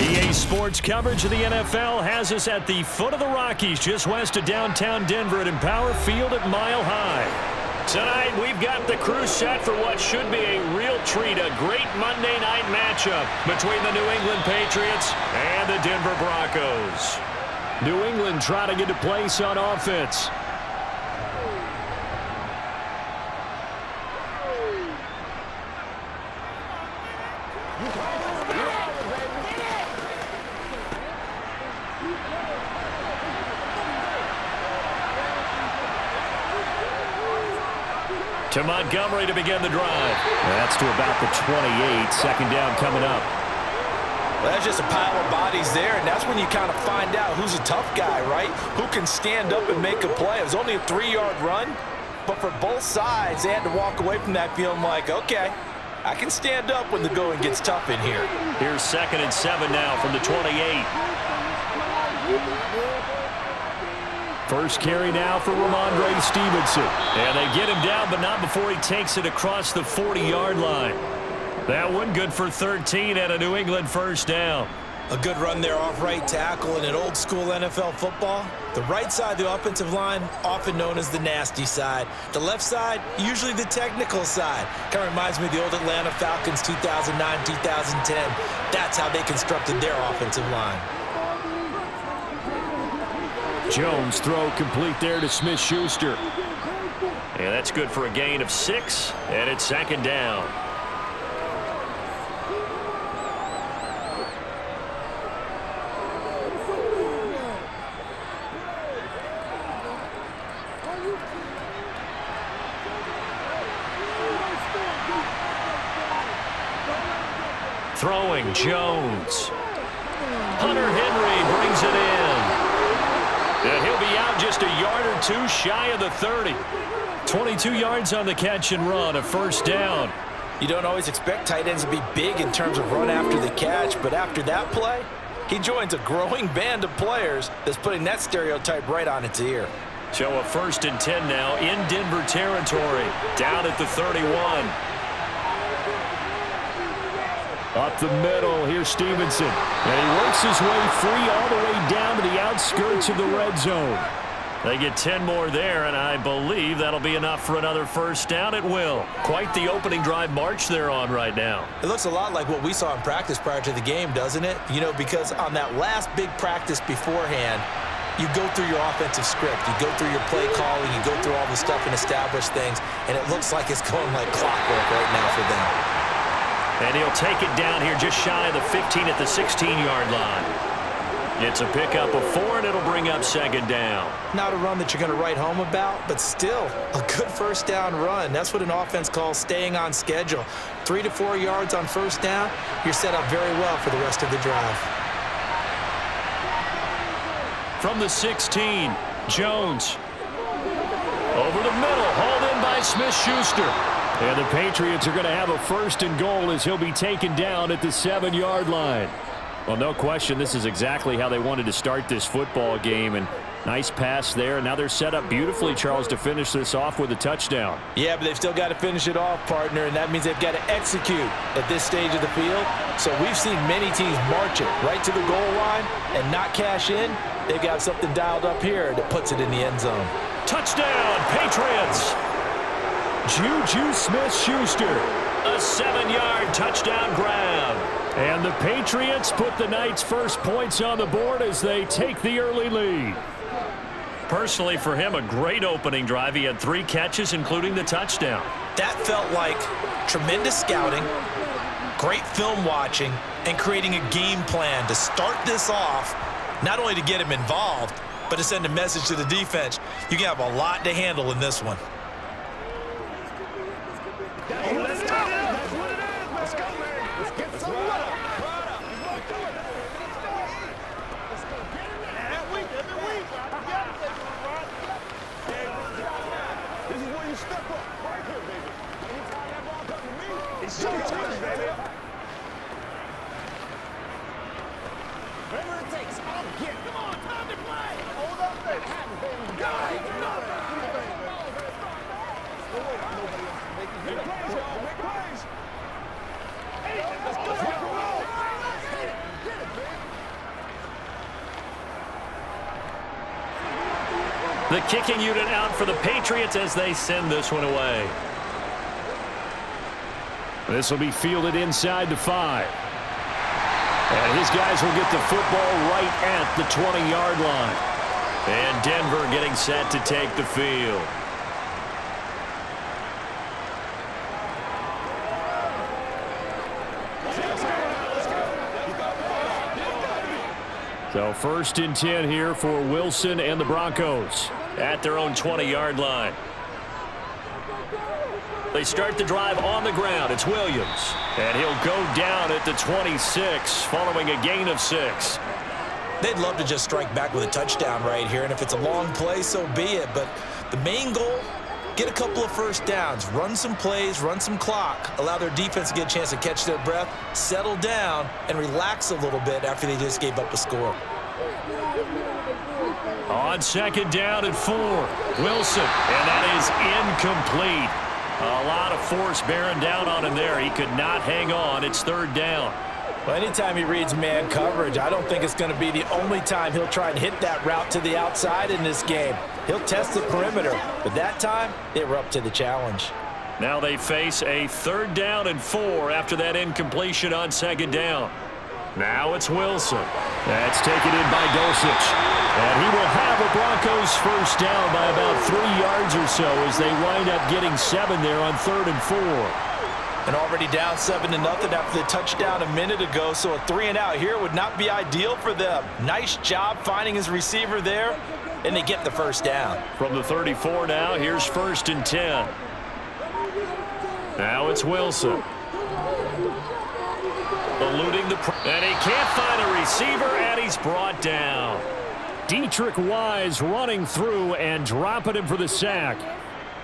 EA Sports coverage of the NFL has us at the foot of the Rockies, just west of downtown Denver at Empower Field at Mile High. Tonight, we've got the crew set for what should be a real treat, a great Monday night matchup between the New England Patriots and the Denver Broncos. New England trying to get a place on offense. To Montgomery to begin the drive. That's to about the 28. Second down coming up. Well, that's just a pile of bodies there, and that's when you kind of find out who's a tough guy, right? Who can stand up and make a play. It was only a 3-yard run, but for both sides, they had to walk away from that feeling like, okay, I can stand up when the going gets tough in here. Here's 2nd and 7 now from the 28. First carry now for Ramondre Stevenson. And they get him down, but not before he takes it across the 40-yard line. That one good for 13 and a New England first down. A good run there off right tackle in an old-school NFL football. The right side of the offensive line, often known as the nasty side. The left side, usually the technical side. Kind of reminds me of the old Atlanta Falcons 2009, 2010. That's how they constructed their offensive line. Jones throw complete there to Smith-Schuster. And that's good for a gain of 6, and it's 2nd down. Throwing Jones. Hunter Henry brings it in. And he'll be out just a yard or two shy of the 30. 22 yards on the catch and run, a first down. You don't always expect tight ends to be big in terms of run after the catch, but after that play, he joins a growing band of players that's putting that stereotype right on its ear. So a 1st and 10 now in Denver territory, down at the 31. Up the middle, here's Stevenson. And he works his way free all the way down to the outskirts of the red zone. They get 10 more there, and I believe that'll be enough for another first down. It will. Quite the opening drive march they're on right now. It looks a lot like what we saw in practice prior to the game, doesn't it? You know, because on that last big practice beforehand, you go through your offensive script. You go through your play calling. You go through all the stuff and establish things, and it looks like it's going like clockwork right now for them. And he'll take it down here just shy of the 15 at the 16-yard line. It's a pickup of 4, and it'll bring up 2nd down. Not a run that you're going to write home about, but still a good first down run. That's what an offense calls staying on schedule. 3 to 4 yards on first down, you're set up very well for the rest of the drive. From the 16, Jones. Over the middle, hauled in by Smith-Schuster. And the Patriots are going to have a 1st and goal as he'll be taken down at the 7-yard line. Well, no question, this is exactly how they wanted to start this football game. And nice pass there. And now they're set up beautifully, Charles, to finish this off with a touchdown. Yeah, but they've still got to finish it off, partner, and that means they've got to execute at this stage of the field. So we've seen many teams march it right to the goal line and not cash in. They've got something dialed up here that puts it in the end zone. Touchdown, Patriots! Juju Smith-Schuster, a 7-yard touchdown grab. And the Patriots put the night's first points on the board as they take the early lead. Personally, for him, a great opening drive. He had 3 catches, including the touchdown. That felt like tremendous scouting, great film watching, and creating a game plan to start this off, not only to get him involved, but to send a message to the defense. You can have a lot to handle in this one. Let's go. That's what it is. Let's go, man. Let's get some love. Let's go. Get in there. Every week. This is where you step up. Right here, baby. Anytime that ball comes to me, it's showtime, baby. Whatever it takes, I'll get. Come on, time to play. Hold up, baby. Go. Make plays, y'all. Make plays. Hey, let's go. Get it, man. The kicking unit out for the Patriots as they send this one away. This will be fielded inside the 5. And his guys will get the football right at the 20-yard line. And Denver getting set to take the field. So 1st and 10 here for Wilson and the Broncos at their own 20-yard line. They start the drive on the ground. It's Williams. And he'll go down at the 26 following a gain of 6. They'd love to just strike back with a touchdown right here, and if it's a long play, so be it. But the main goal, get a couple of first downs, run some plays, run some clock, allow their defense to get a chance to catch their breath, settle down, and relax a little bit after they just gave up a score. On 2nd down and 4, Wilson, and that is incomplete. A lot of force bearing down on him there. He could not hang on. It's 3rd down. Well, anytime he reads man coverage, I don't think it's going to be the only time he'll try and hit that route to the outside in this game. He'll test the perimeter, but that time, they were up to the challenge. Now they face a 3rd down and 4 after that incompletion on 2nd down. Now it's Wilson. That's taken in by Dulcich. And he will have a Broncos 1st down by about 3 yards or so as they wind up getting 7 there on 3rd and 4. And already down 7-0 after the touchdown a minute ago, so a 3-and-out here would not be ideal for them. Nice job finding his receiver there, and they get the 1st down. From the 34 now, here's 1st and 10. Now it's Wilson. Eluding the... And he can't find a receiver, and he's brought down. Dietrich Wise running through and dropping him for the sack.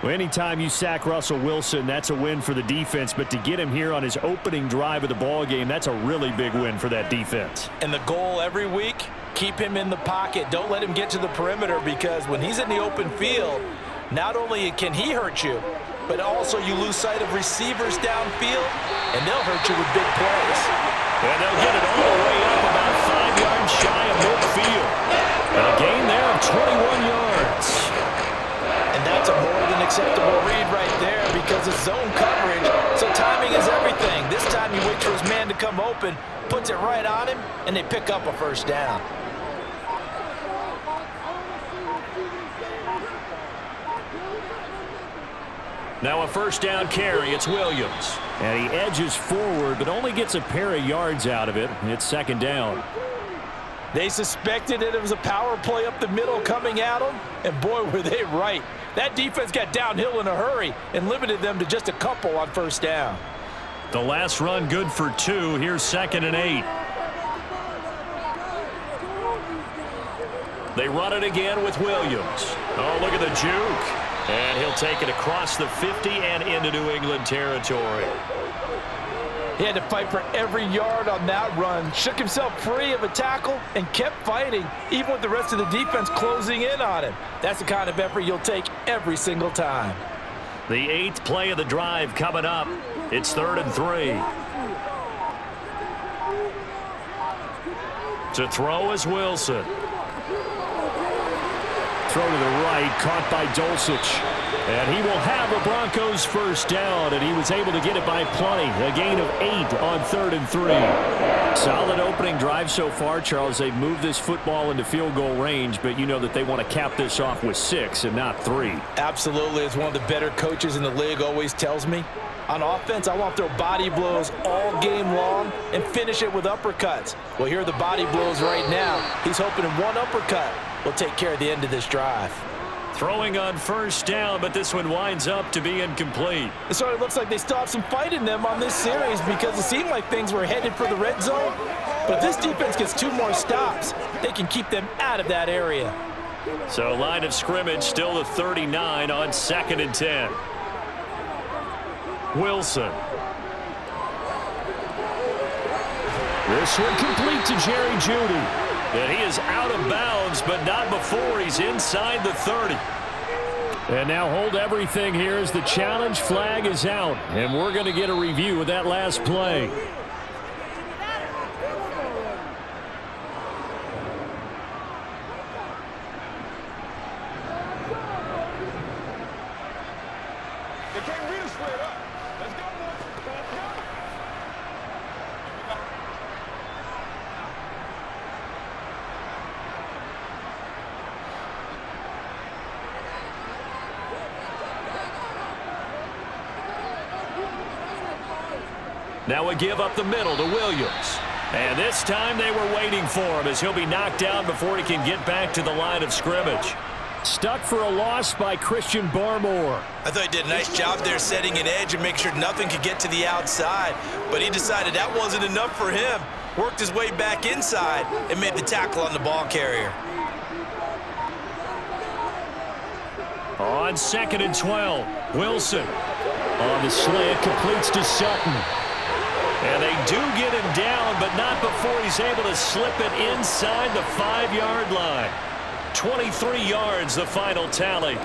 Well, anytime you sack Russell Wilson, that's a win for the defense. But to get him here on his opening drive of the ball game, that's a really big win for that defense. And the goal every week, keep him in the pocket. Don't let him get to the perimeter, because when he's in the open field, not only can he hurt you, but also you lose sight of receivers downfield, and they'll hurt you with big plays. And they'll get it all the way up about 5 yards shy of midfield. And a gain there of 21 yards. And that's a more than acceptable read right there, because it's zone coverage, so timing is everything. This time you wait for his man to come open, puts it right on him, and they pick up a 1st down. Now a 1st down carry. It's Williams. And he edges forward, but only gets a pair of yards out of it. It's 2nd down. They suspected that it was a power play up the middle coming at them, and boy, were they right. That defense got downhill in a hurry and limited them to just a couple on 1st down. The last run good for 2. Here's 2nd and 8. They run it again with Williams. Oh, look at the juke. And he'll take it across the 50 and into New England territory. He had to fight for every yard on that run, shook himself free of a tackle, and kept fighting, even with the rest of the defense closing in on him. That's the kind of effort you'll take every single time. The 8th play of the drive coming up. It's 3rd and 3. To throw is Wilson. Throw to the right, caught by Dulcich. And he will have a Broncos 1st down, and he was able to get it by plenty. A gain of 8 on 3rd and 3. Solid opening drive so far, Charles. They've moved this football into field goal range, but you know that they want to cap this off with 6 and not 3. Absolutely. As one of the better coaches in the league always tells me, on offense, I want to throw body blows all game long and finish it with uppercuts. Well, here are the body blows right now. He's hoping in one uppercut will take care of the end of this drive. Throwing on 1st down, but this one winds up to be incomplete. It sort of looks like they still have some fight in them on this series, because it seemed like things were headed for the red zone. But if this defense gets 2 more stops, they can keep them out of that area. So line of scrimmage still the 39 on 2nd and 10. Wilson. This one complete to Jerry Jeudy. And he is out of bounds, but not before he's inside the 30. And now hold everything here as the challenge flag is out. And we're going to get a review of that last play. Now we give up the middle to Williams. And this time they were waiting for him as he'll be knocked down before he can get back to the line of scrimmage. Stuck for a loss by Christian Barmore. I thought he did a nice job there setting an edge and make sure nothing could get to the outside. But he decided that wasn't enough for him. Worked his way back inside and made the tackle on the ball carrier. On 2nd and 12, Wilson on the slant completes to Sutton. And they do get him down, but not before he's able to slip it inside the 5-yard line. 23 yards, the final tally.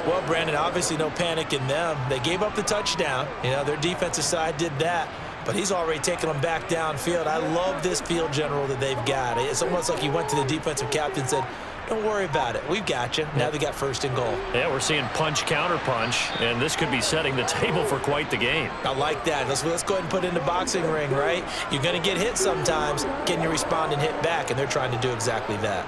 Well, Brandon, obviously no panic in them. They gave up the touchdown. You know, their defensive side did that. But he's already taken them back downfield. I love this field general that they've got. It's almost like he went to the defensive captain and said, don't worry about it. We've got you. Now they got 1st and goal. Yeah, we're seeing punch, counter punch, and this could be setting the table for quite the game. I like that. Let's go ahead and put it in the boxing ring, right? You're going to get hit sometimes. Can you respond and hit back? And they're trying to do exactly that.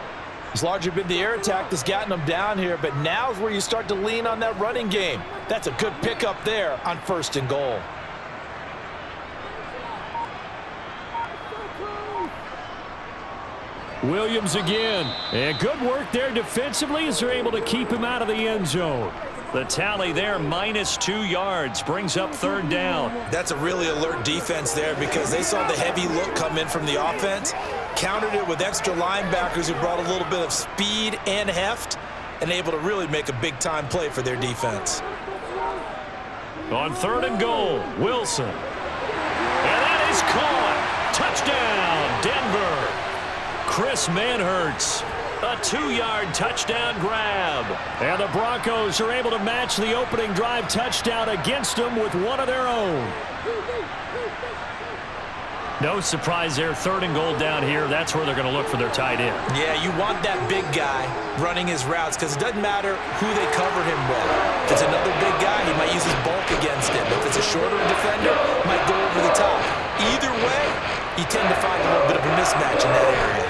It's largely been the air attack that's gotten them down here, but now's where you start to lean on that running game. That's a good pickup there on 1st and goal. Williams again. And good work there defensively as they're able to keep him out of the end zone. The tally there, -2 yards, brings up 3rd down. That's a really alert defense there because they saw the heavy look come in from the offense, countered it with extra linebackers who brought a little bit of speed and heft, and able to really make a big-time play for their defense. On 3rd and goal, Wilson. And that is caught. Touchdown, Denver. Chris Manhertz, a 2-yard touchdown grab. And the Broncos are able to match the opening drive touchdown against them with one of their own. No surprise there, 3rd and goal down here. That's where they're going to look for their tight end. Yeah, you want that big guy running his routes because it doesn't matter who they cover him with. If it's another big guy, he might use his bulk against him. If it's a shorter defender, he might go over the top. Either way, you tend to find a little bit of a mismatch in that area.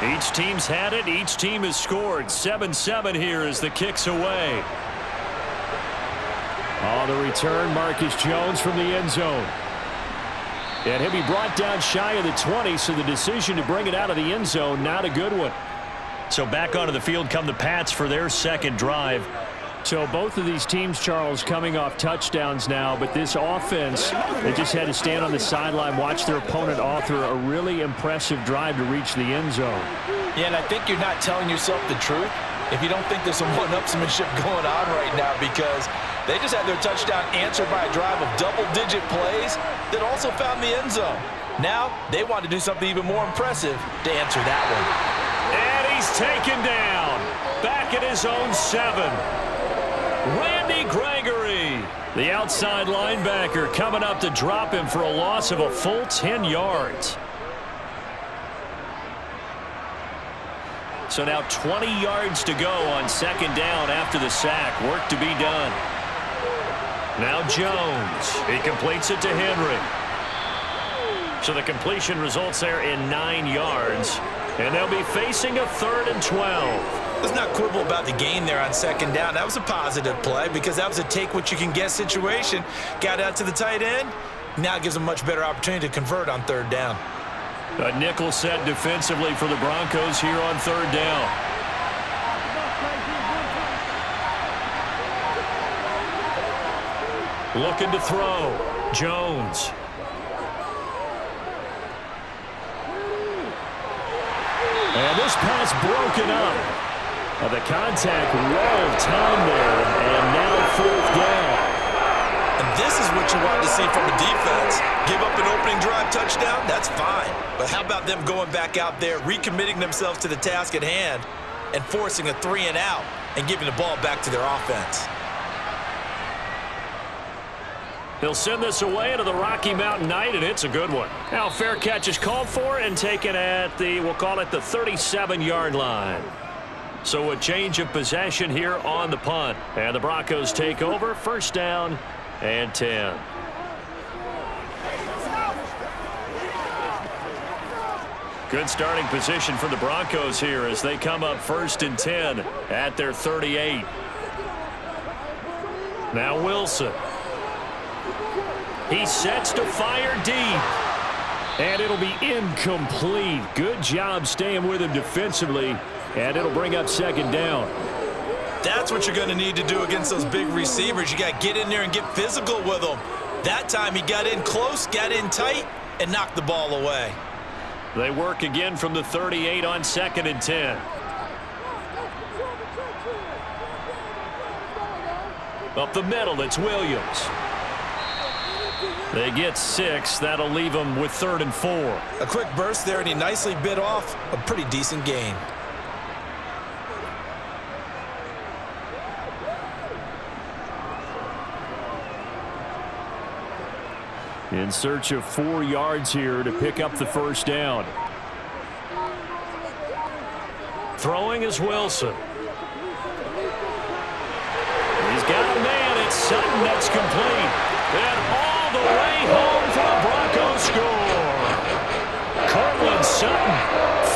Each team's had it. Each team has scored. 7-7 here as the kick's away. On the return, Marcus Jones from the end zone. And he'll be brought down shy of the 20, so the decision to bring it out of the end zone, not a good one. So back onto the field come the Pats for their 2nd drive. So both of these teams, Charles, coming off touchdowns now, but this offense, they just had to stand on the sideline, watch their opponent author a really impressive drive to reach the end zone. Yeah, and I think you're not telling yourself the truth if you don't think there's some one-upsmanship going on right now, because they just had their touchdown answered by a drive of double-digit plays that also found the end zone. Now they want to do something even more impressive to answer that one. And he's taken down back at his own 7. Randy Gregory, the outside linebacker, coming up to drop him for a loss of a full 10 yards. So now 20 yards to go on 2nd down after the sack. Work to be done. Now Jones. He completes it to Henry. So the completion results there in 9 yards. And they'll be facing a 3rd and 12. Let's not quibble about the gain there on 2nd down. That was a positive play because that was a take-what-you-can-get situation. Got out to the tight end. Now it gives them a much better opportunity to convert on 3rd down. A nickel set defensively for the Broncos here on 3rd down. Looking to throw. Jones. And this pass broken up. The contact, well timed there, and now 4th down. And this is what you want to see from a defense. Give up an opening drive touchdown, that's fine. But how about them going back out there, recommitting themselves to the task at hand, and forcing a 3-and-out and giving the ball back to their offense. He'll send this away into the Rocky Mountain Night, and it's a good one. Now, fair catch is called for and taken at the, we'll call it the 37-yard line. So a change of possession here on the punt. And the Broncos take over, first down and 10. Good starting position for the Broncos here as they come up first and 10 at their 38. Now Wilson. He sets to fire deep. And it'll be incomplete. Good job staying with him defensively. And it'll bring up second down. That's what you're going to need to do against those big receivers. You got to get in there and get physical with them. That time he got in close, got in tight, and knocked the ball away. They work again from the 38 on second and 10. Up the middle, it's Williams. They get 6. That'll leave them with 3rd and 4. A quick burst there, and he nicely bit off a pretty decent gain. In search of 4 yards here to pick up the first down. Throwing is Wilson. He's got a man. It's Sutton. That's complete. And all the way home for the Broncos score. Cortland Sutton,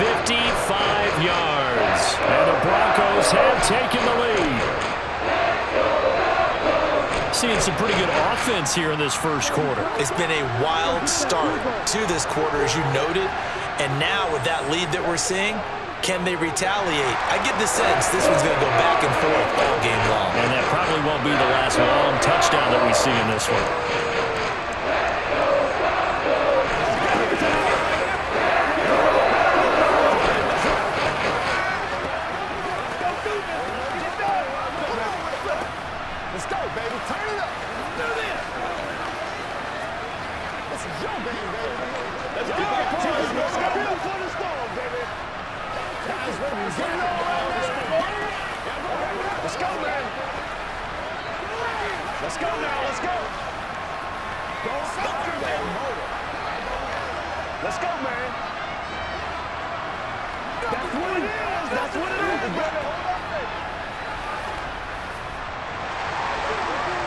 55 yards. And the Broncos have taken the lead. Seeing some pretty good offense here in this first quarter. It's been a wild start to this quarter, as you noted. And now with that lead that we're seeing, can they retaliate? I get the sense this one's going to go back and forth all game long. And that probably won't be the last long touchdown that we see in this one. Let's go, baby. Turn it up. Do this. This is your game, baby. Let's go. Let's go. Feel for the storm, baby. Guys, what are we getting all around this thing? Let's go, man. Let's go now. Let's go. Don't stop that motor. Let's go, man. That's what it is. That's what it is, baby.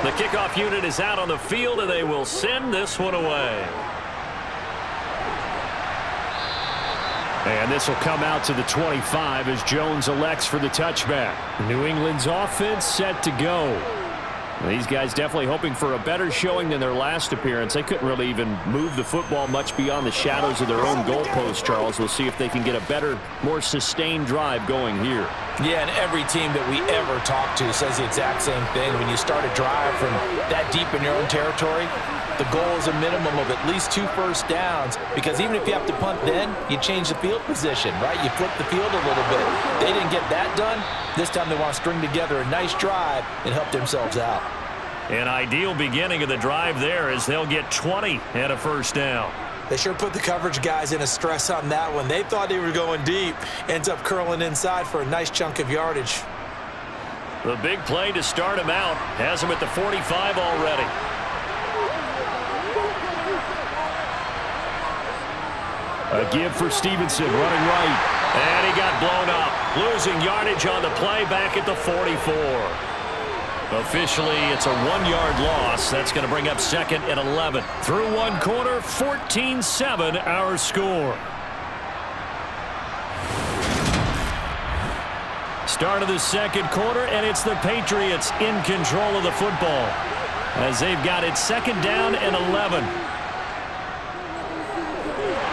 The kickoff unit is out on the field, and they will send this one away. And this will come out to the 25 as Jones elects for the touchback. New England's offense set to go. These guys definitely hoping for a better showing than their last appearance. They couldn't really even move the football much beyond the shadows of their own goalpost, Charles. We'll see if they can get a better, more sustained drive going here. Yeah, and every team that we ever talk to says the exact same thing. When you start a drive from that deep in your own territory, the goal is a minimum of at least 2 first downs, because even if you have to punt then, you change the field position, right? You flip the field a little bit. They didn't get that done. This time they want to string together a nice drive and help themselves out. An ideal beginning of the drive there as they'll get 20 and a first down. They sure put the coverage guys in a stress on that one. They thought they were going deep. Ends up curling inside for a nice chunk of yardage. The big play to start him out has him at the 45 already. A give for Stevenson, running right. And he got blown up. Losing yardage on the play back at the 44. Officially, it's a 1-yard loss. That's going to bring up second and 11. Through one quarter, 14-7 our score. Start of the second quarter, and it's the Patriots in control of the football as they've got it second down and 11.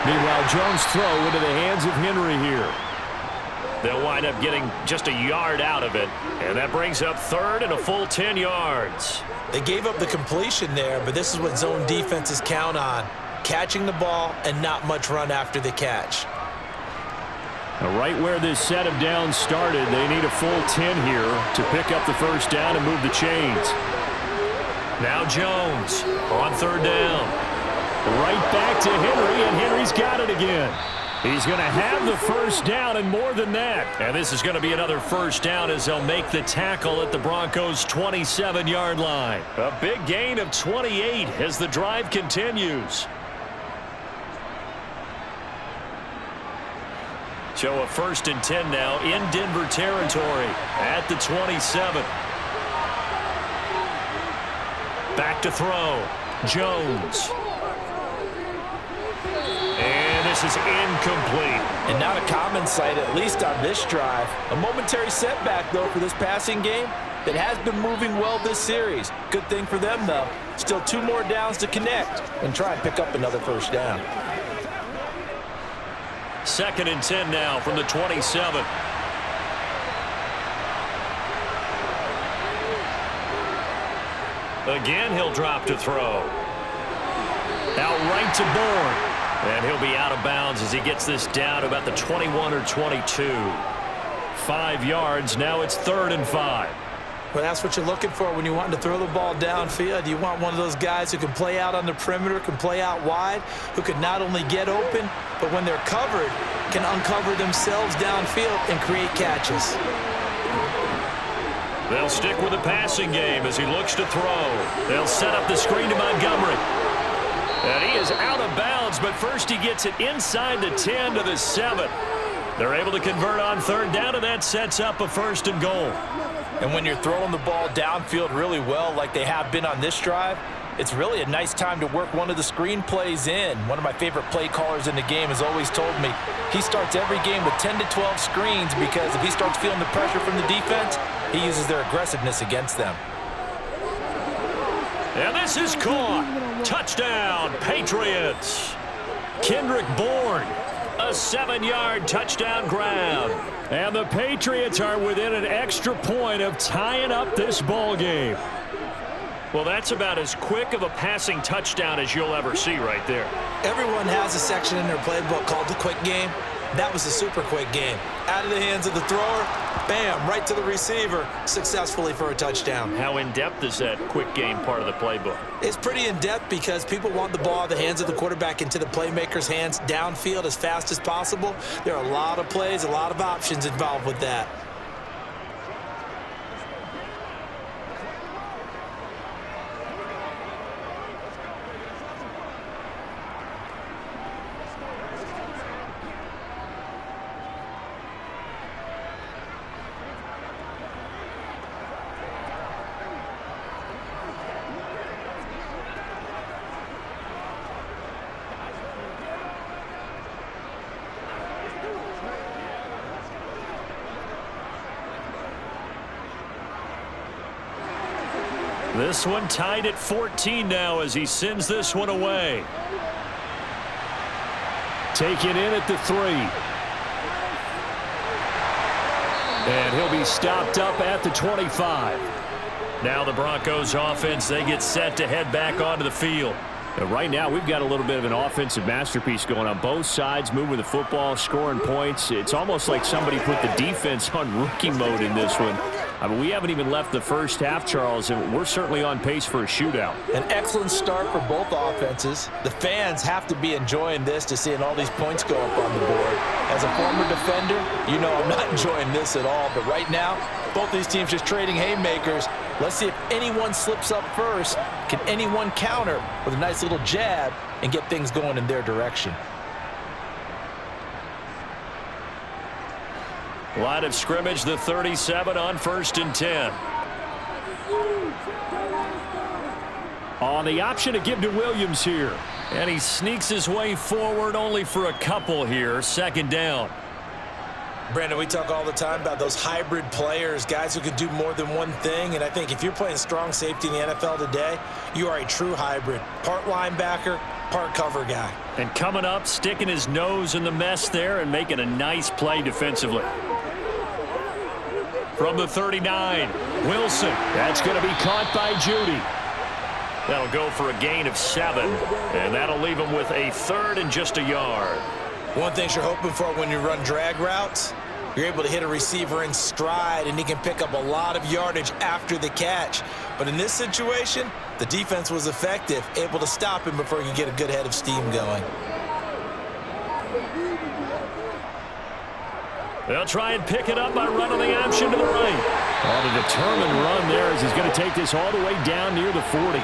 Meanwhile, Jones' throw into the hands of Henry here. They'll wind up getting just a yard out of it, and that brings up third and a full 10 yards. They gave up the completion there, but this is what zone defenses count on. Catching the ball and not much run after the catch. Now, right where this set of downs started, they need a full 10 here to pick up the first down and move the chains. Now Jones on third down. Right back to Henry, and Henry's got it again. He's going to have the first down and more than that. And this is going to be another first down as they'll make the tackle at the Broncos' 27-yard line. A big gain of 28 as the drive continues. So a 1st and 10 now in Denver territory at the 27. Back to throw. Jones. And this is incomplete. And not a common sight, at least on this drive. A momentary setback, though, for this passing game that has been moving well this series. Good thing for them, though. Still 2 more downs to connect and try and pick up another first down. 2nd and 10 now from the 27. Again, he'll drop to throw. Out right to Bourne. And he'll be out of bounds as he gets this down to about the 21 or 22. 5 yards. Now it's 3rd and 5. Well, that's what you're looking for when you want to throw the ball downfield. You want one of those guys who can play out on the perimeter, can play out wide, who can not only get open, but when they're covered, can uncover themselves downfield and create catches. They'll stick with the passing game as he looks to throw. They'll set up the screen to Montgomery. And he is out of bounds, but first he gets it inside the 10 to the 7. They're able to convert on 3rd down, and that sets up a 1st and goal. And when you're throwing the ball downfield really well like they have been on this drive, it's really a nice time to work one of the screen plays in. One of my favorite play callers in the game has always told me he starts every game with 10 to 12 screens because if he starts feeling the pressure from the defense, he uses their aggressiveness against them. And this is caught. Touchdown, Patriots. Kendrick Bourne, a 7-yard touchdown grab. And the Patriots are within an extra point of tying up this ball game. Well, that's about as quick of a passing touchdown as you'll ever see right there. Everyone has a section in their playbook called the quick game. That was a super quick game. Out of the hands of the thrower, bam, right to the receiver, successfully for a touchdown. How in-depth is that quick game part of the playbook? It's pretty in-depth because people want the ball out of the hands of the quarterback into the playmaker's hands downfield as fast as possible. There are a lot of plays, a lot of options involved with that. This one tied at 14 now as he sends this one away. Taken in at the 3. And he'll be stopped up at the 25. Now the Broncos offense, they get set to head back onto the field. And right now we've got a little bit of an offensive masterpiece going on both sides, moving the football, scoring points. It's almost like somebody put the defense on rookie mode in this one. I mean, we haven't even left the first half, Charles, and we're certainly on pace for a shootout. An excellent start for both offenses. The fans have to be enjoying this to seeing all these points go up on the board. As a former defender, you know I'm not enjoying this at all. But right now, both these teams just trading haymakers. Let's see if anyone slips up first. Can anyone counter with a nice little jab and get things going in their direction? Line of scrimmage, the 37 on 1st and 10. On the option to give to Williams here. And he sneaks his way forward only for a couple here. 2nd down. Brandon, we talk all the time about those hybrid players, guys who can do more than one thing. And I think if you're playing strong safety in the NFL today, you are a true hybrid. Part linebacker, part cover guy. And coming up, sticking his nose in the mess there and making a nice play defensively. From the 39, Wilson. That's going to be caught by Judy. That'll go for a gain of 7. And that'll leave him with a 3rd and just a yard. One thing you're hoping for when you run drag routes, you're able to hit a receiver in stride, and he can pick up a lot of yardage after the catch. But in this situation, the defense was effective, able to stop him before he could get a good head of steam going. They'll try and pick it up by running the option to the right. On a determined run there as he's going to take this all the way down near the 40.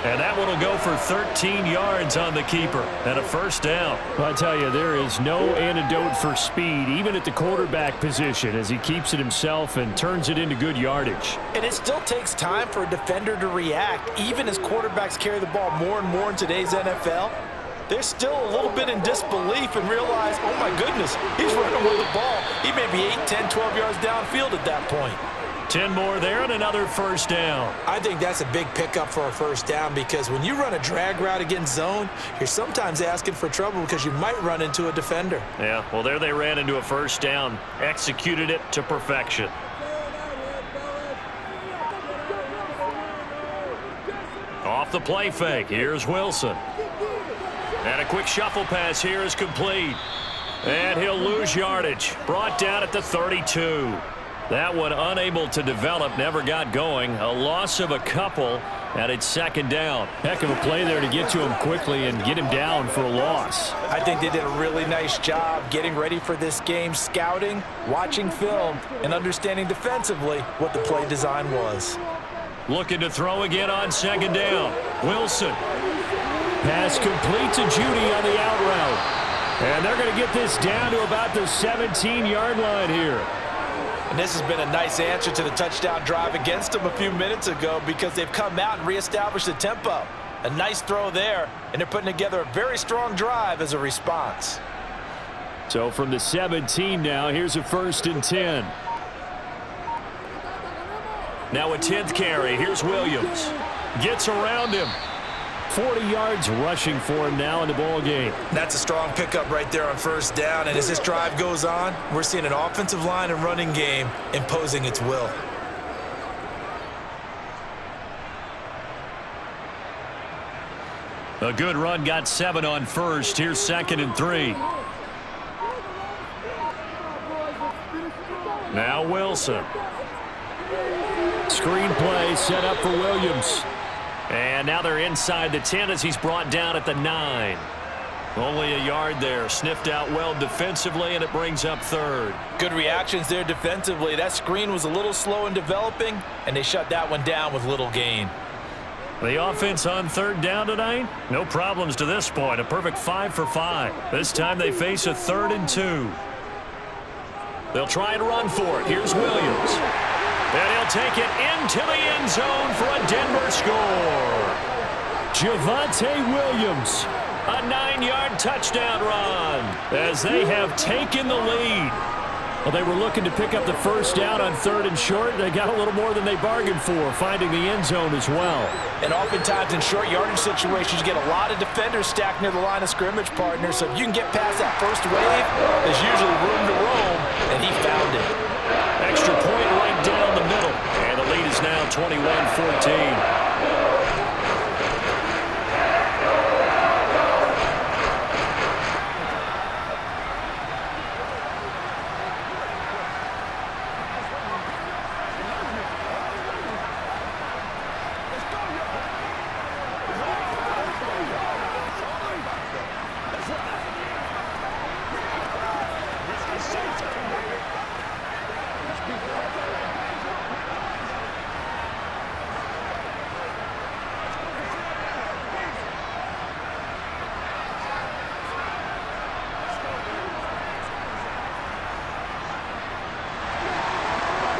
And that one will go for 13 yards on the keeper and a first down. I tell you, there is no antidote for speed, even at the quarterback position, as he keeps it himself and turns it into good yardage. And it still takes time for a defender to react, even as quarterbacks carry the ball more and more in today's NFL. They're still a little bit in disbelief and realize, oh my goodness, he's running with the ball. He may be 8, 10, 12 yards downfield at that point. 10 more there and another first down. I think that's a big pickup for a first down because when you run a drag route against zone, you're sometimes asking for trouble because you might run into a defender. Yeah, well, there they ran into a first down, executed it to perfection. Off the play fake, here's Wilson. And a quick shuffle pass here is complete. And he'll lose yardage, brought down at the 32. That one unable to develop, never got going. A loss of a couple, and it's second down. Heck of a play there to get to him quickly and get him down for a loss. I think they did a really nice job getting ready for this game, scouting, watching film, and understanding defensively what the play design was. Looking to throw again on second down. Wilson. Pass complete to Judy on the out route. And they're going to get this down to about the 17-yard line here. And this has been a nice answer to the touchdown drive against them a few minutes ago because they've come out and reestablished the tempo. A nice throw there, and they're putting together a very strong drive as a response. So from the 17 now, here's a 1st and 10. Now a 10th carry. Here's Williams. Gets around him. 40 yards rushing for him now in the ball game. That's a strong pickup right there on first down. And as this drive goes on, we're seeing an offensive line and running game imposing its will. A good run, got 7 on first. Here's 2nd and 3. Now Wilson. Screen play set up for Williams. And now they're inside the 10 as he's brought down at the 9. Only a yard there. Sniffed out well defensively, and it brings up 3rd. Good reactions there defensively. That screen was a little slow in developing, and they shut that one down with little gain. The offense on 3rd down tonight, no problems to this point. A perfect 5 for 5. This time they face a 3rd and 2. They'll try and run for it. Here's Williams. And he'll take it into the end zone for a Denver score. Javonte Williams, a 9-yard touchdown run as they have taken the lead. Well, they were looking to pick up the first down on 3rd and short. They got a little more than they bargained for, finding the end zone as well. And oftentimes in short yardage situations, you get a lot of defenders stacked near the line of scrimmage, partner. So if you can get past that first wave, there's usually room to roam, and he found it. Extra point right down the middle. And the lead is now 21-14.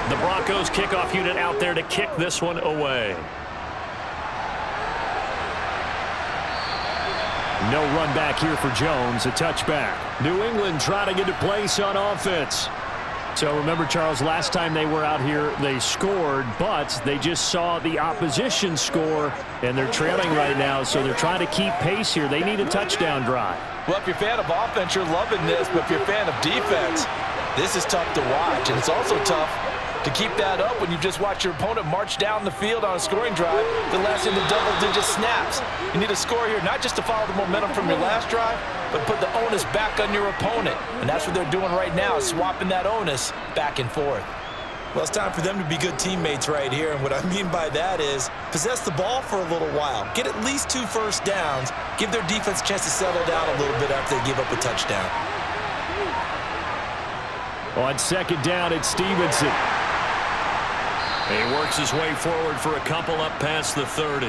The Broncos kickoff unit out there to kick this one away. No run back here for Jones, a touchback. New England trying to get into place on offense. So remember, Charles, last time they were out here, they scored, but they just saw the opposition score, and they're trailing right now, so they're trying to keep pace here. They need a touchdown drive. Well, if you're a fan of offense, you're loving this, but if you're a fan of defense, this is tough to watch, and it's also tough to keep that up when you just watch your opponent march down the field on a scoring drive that lasts into double-digit snaps. You need a score here, not just to follow the momentum from your last drive, but put the onus back on your opponent. And that's what they're doing right now, swapping that onus back and forth. Well, it's time for them to be good teammates right here. And what I mean by that is possess the ball for a little while. Get at least 2 first downs. Give their defense a chance to settle down a little bit after they give up a touchdown. On second down, it's Stevenson. He works his way forward for a couple up past the 30.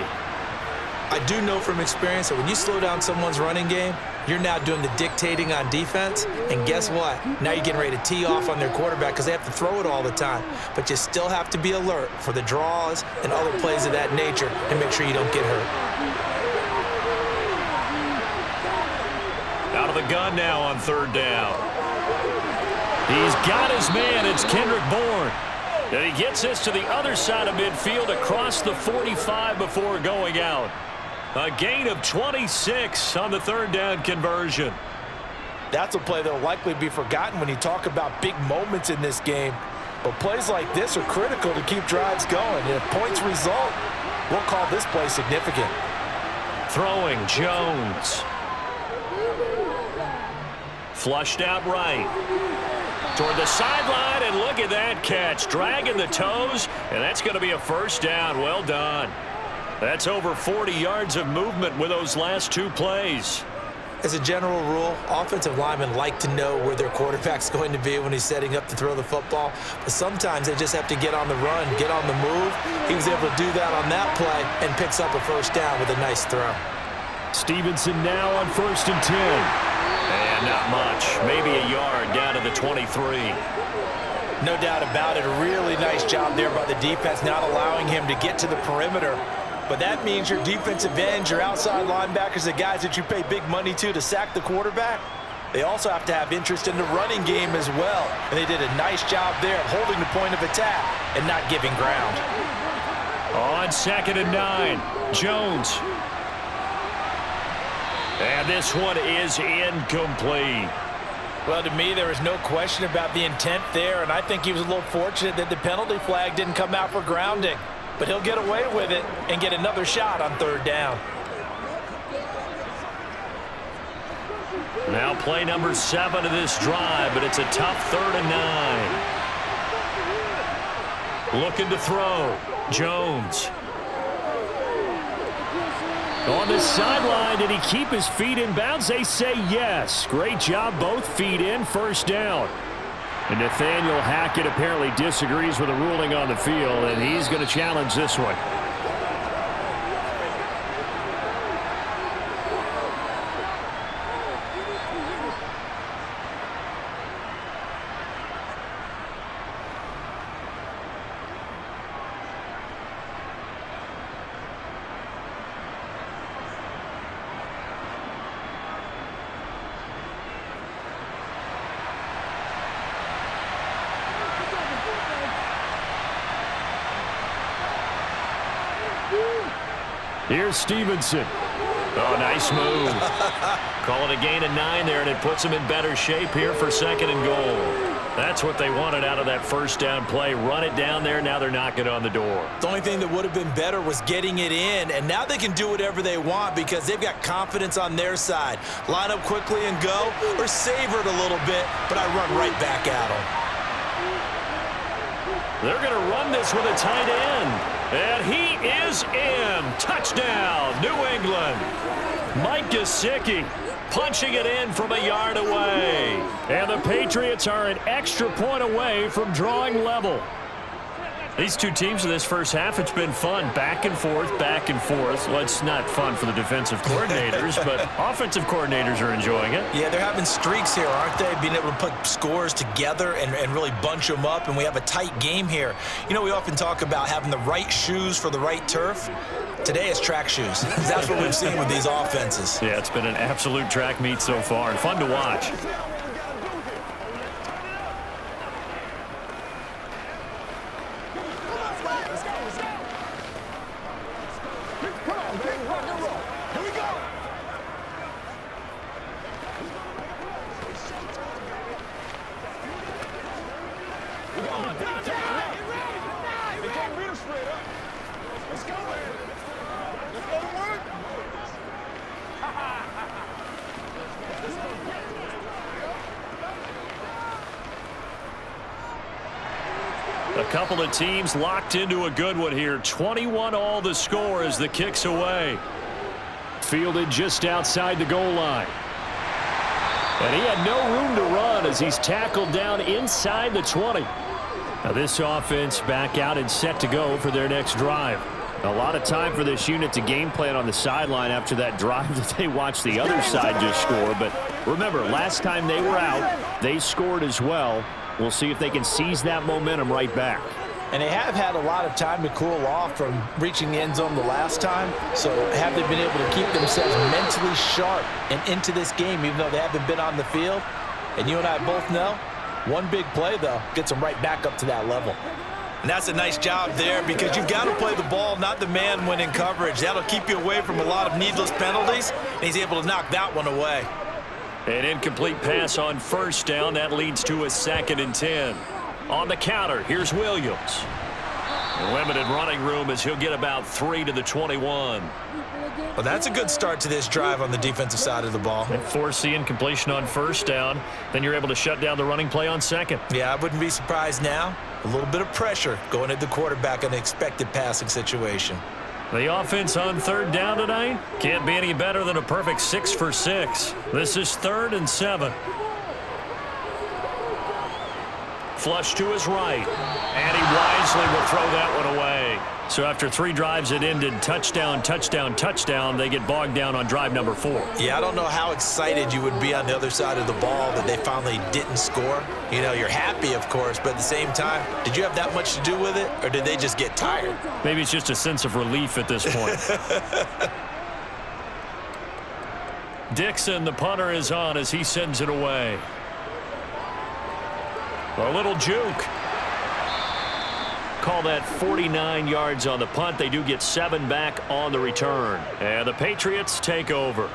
I do know from experience that when you slow down someone's running game, you're now doing the dictating on defense. And guess what? Now you're getting ready to tee off on their quarterback because they have to throw it all the time. But you still have to be alert for the draws and other plays of that nature and make sure you don't get hurt. Out of the gun now on third down. He's got his man. It's Kendrick Bourne. And he gets this to the other side of midfield across the 45 before going out. A gain of 26 on the third down conversion. That's a play that will likely be forgotten when you talk about big moments in this game. But plays like this are critical to keep drives going. And if points result, we'll call this play significant. Throwing Jones. Flushed out right. Toward the sideline, and look at that catch. Dragging the toes, and that's going to be a first down. Well done. That's over 40 yards of movement with those last two plays. As a general rule, offensive linemen like to know where their quarterback's going to be when he's setting up to throw the football. But sometimes they just have to get on the run, get on the move. He was able to do that on that play and picks up a first down with a nice throw. Stevenson now on 1st and 10. And not much. Maybe a yard down to the 23. No doubt about it. A really nice job there by the defense, not allowing him to get to the perimeter. But that means your defensive ends, your outside linebackers, the guys that you pay big money to sack the quarterback, they also have to have interest in the running game as well. And they did a nice job there of holding the point of attack and not giving ground. On 2nd and 9, Jones. And this one is incomplete. Well, to me, there is no question about the intent there, and I think he was a little fortunate that the penalty flag didn't come out for grounding. But he'll get away with it and get another shot on third down. Now play number 7 of this drive, but it's a tough 3rd and 9. Looking to throw. Jones. On the sideline, did he keep his feet in bounds? They say yes. Great job, both feet in, first down. And Nathaniel Hackett apparently disagrees with the ruling on the field, and he's going to challenge this one. Here's Stevenson. Oh, nice move. Call it a gain of 9 there, and it puts them in better shape here for 2nd and goal. That's what they wanted out of that first down play. Run it down there. Now they're knocking on the door. The only thing that would have been better was getting it in, and now they can do whatever they want because they've got confidence on their side. Line up quickly and go, or savor it a little bit, but I run right back at them. They're going to run this with a tight end. And he is in. Touchdown, New England. Mike Gesicki punching it in from a yard away. And the Patriots are an extra point away from drawing level. These two teams in this first half, it's been fun. Back and forth, back and forth. Well, it's not fun for the defensive coordinators, but offensive coordinators are enjoying it. Yeah, they're having streaks here, aren't they? Being able to put scores together and really bunch them up, and we have a tight game here. You know, we often talk about having the right shoes for the right turf. Today it's track shoes. That's what we've seen with these offenses. Yeah, it's been an absolute track meet so far, and fun to watch. A couple of teams locked into a good one here. 21 all the score as the kick's away. Fielded just outside the goal line. And he had no room to run as he's tackled down inside the 20. Now this offense back out and set to go for their next drive. A lot of time for this unit to game plan on the sideline after that drive that they watched the other side just score. But remember, last time they were out, they scored as well. We'll see if they can seize that momentum right back. And they have had a lot of time to cool off from reaching the end zone the last time. So have they been able to keep themselves mentally sharp and into this game, even though they haven't been on the field? And you and I both know, one big play, though, gets them right back up to that level. And that's a nice job there because you've got to play the ball, not the man when in coverage. That'll keep you away from a lot of needless penalties, and he's able to knock that one away. An incomplete pass on first down. That leads to a 2nd and 10. On the counter, here's Williams. Limited running room as he'll get about 3 to the 21. Well, that's a good start to this drive on the defensive side of the ball. And force the incompletion on first down. Then you're able to shut down the running play on second. Yeah, I wouldn't be surprised now. A little bit of pressure going at the quarterback in an expected passing situation. The offense on 3rd down tonight can't be any better than a perfect 6 for 6. This is 3rd and 7. Flush to his right, and he wisely will throw that one away. So after 3 drives that ended touchdown, touchdown, touchdown, they get bogged down on drive number 4. Yeah, I don't know how excited you would be on the other side of the ball that they finally didn't score. You know, you're happy, of course, but at the same time, did you have that much to do with it, or did they just get tired? Maybe it's just a sense of relief at this point. Dixon, the punter, is on as he sends it away. A little juke. Call that 49 yards on the punt. They do get 7 back on the return. And the Patriots take over.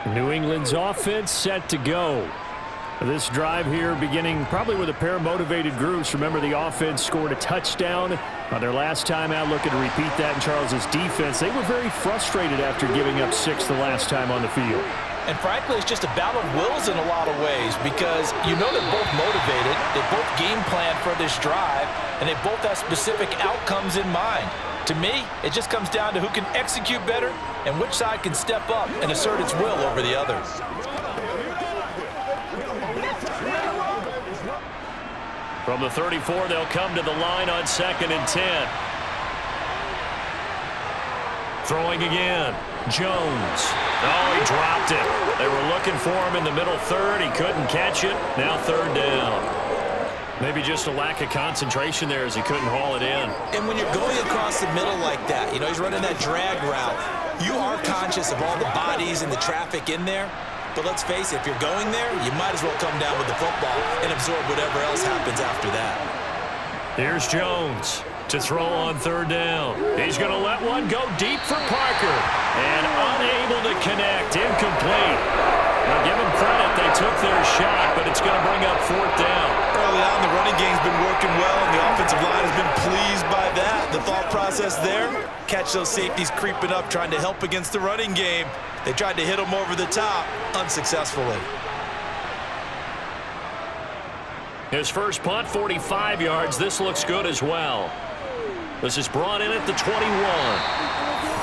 New England's offense set to go. This drive here beginning probably with a pair of motivated groups. Remember, the offense scored a touchdown on their last time out. Looking to repeat that in Charles's defense. They were very frustrated after giving up 6 the last time on the field. And frankly, it's just a battle of wills in a lot of ways because you know they're both motivated, they both game plan for this drive, and they both have specific outcomes in mind. To me, it just comes down to who can execute better and which side can step up and assert its will over the other. From the 34, they'll come to the line on 2nd and 10. Throwing again. Jones. Oh, he dropped it. They were looking for him in the middle third. He couldn't catch it. Now 3rd down. Maybe just a lack of concentration there as he couldn't haul it in. And when you're going across the middle like that, you know, he's running that drag route, you are conscious of all the bodies and the traffic in there. But let's face it, if you're going there, you might as well come down with the football and absorb whatever else happens after that. Here's Jones to throw on 3rd down. He's going to let one go deep for Parker. And unable to connect. Incomplete. Now give them credit. They took their shot, but it's going to bring up 4th down. Early on, the running game's been working well, and the offensive line has been pleased by that. The thought process there, catch those safeties creeping up, trying to help against the running game. They tried to hit them over the top, unsuccessfully. His first punt, 45 yards. This looks good as well. This is brought in at the 21.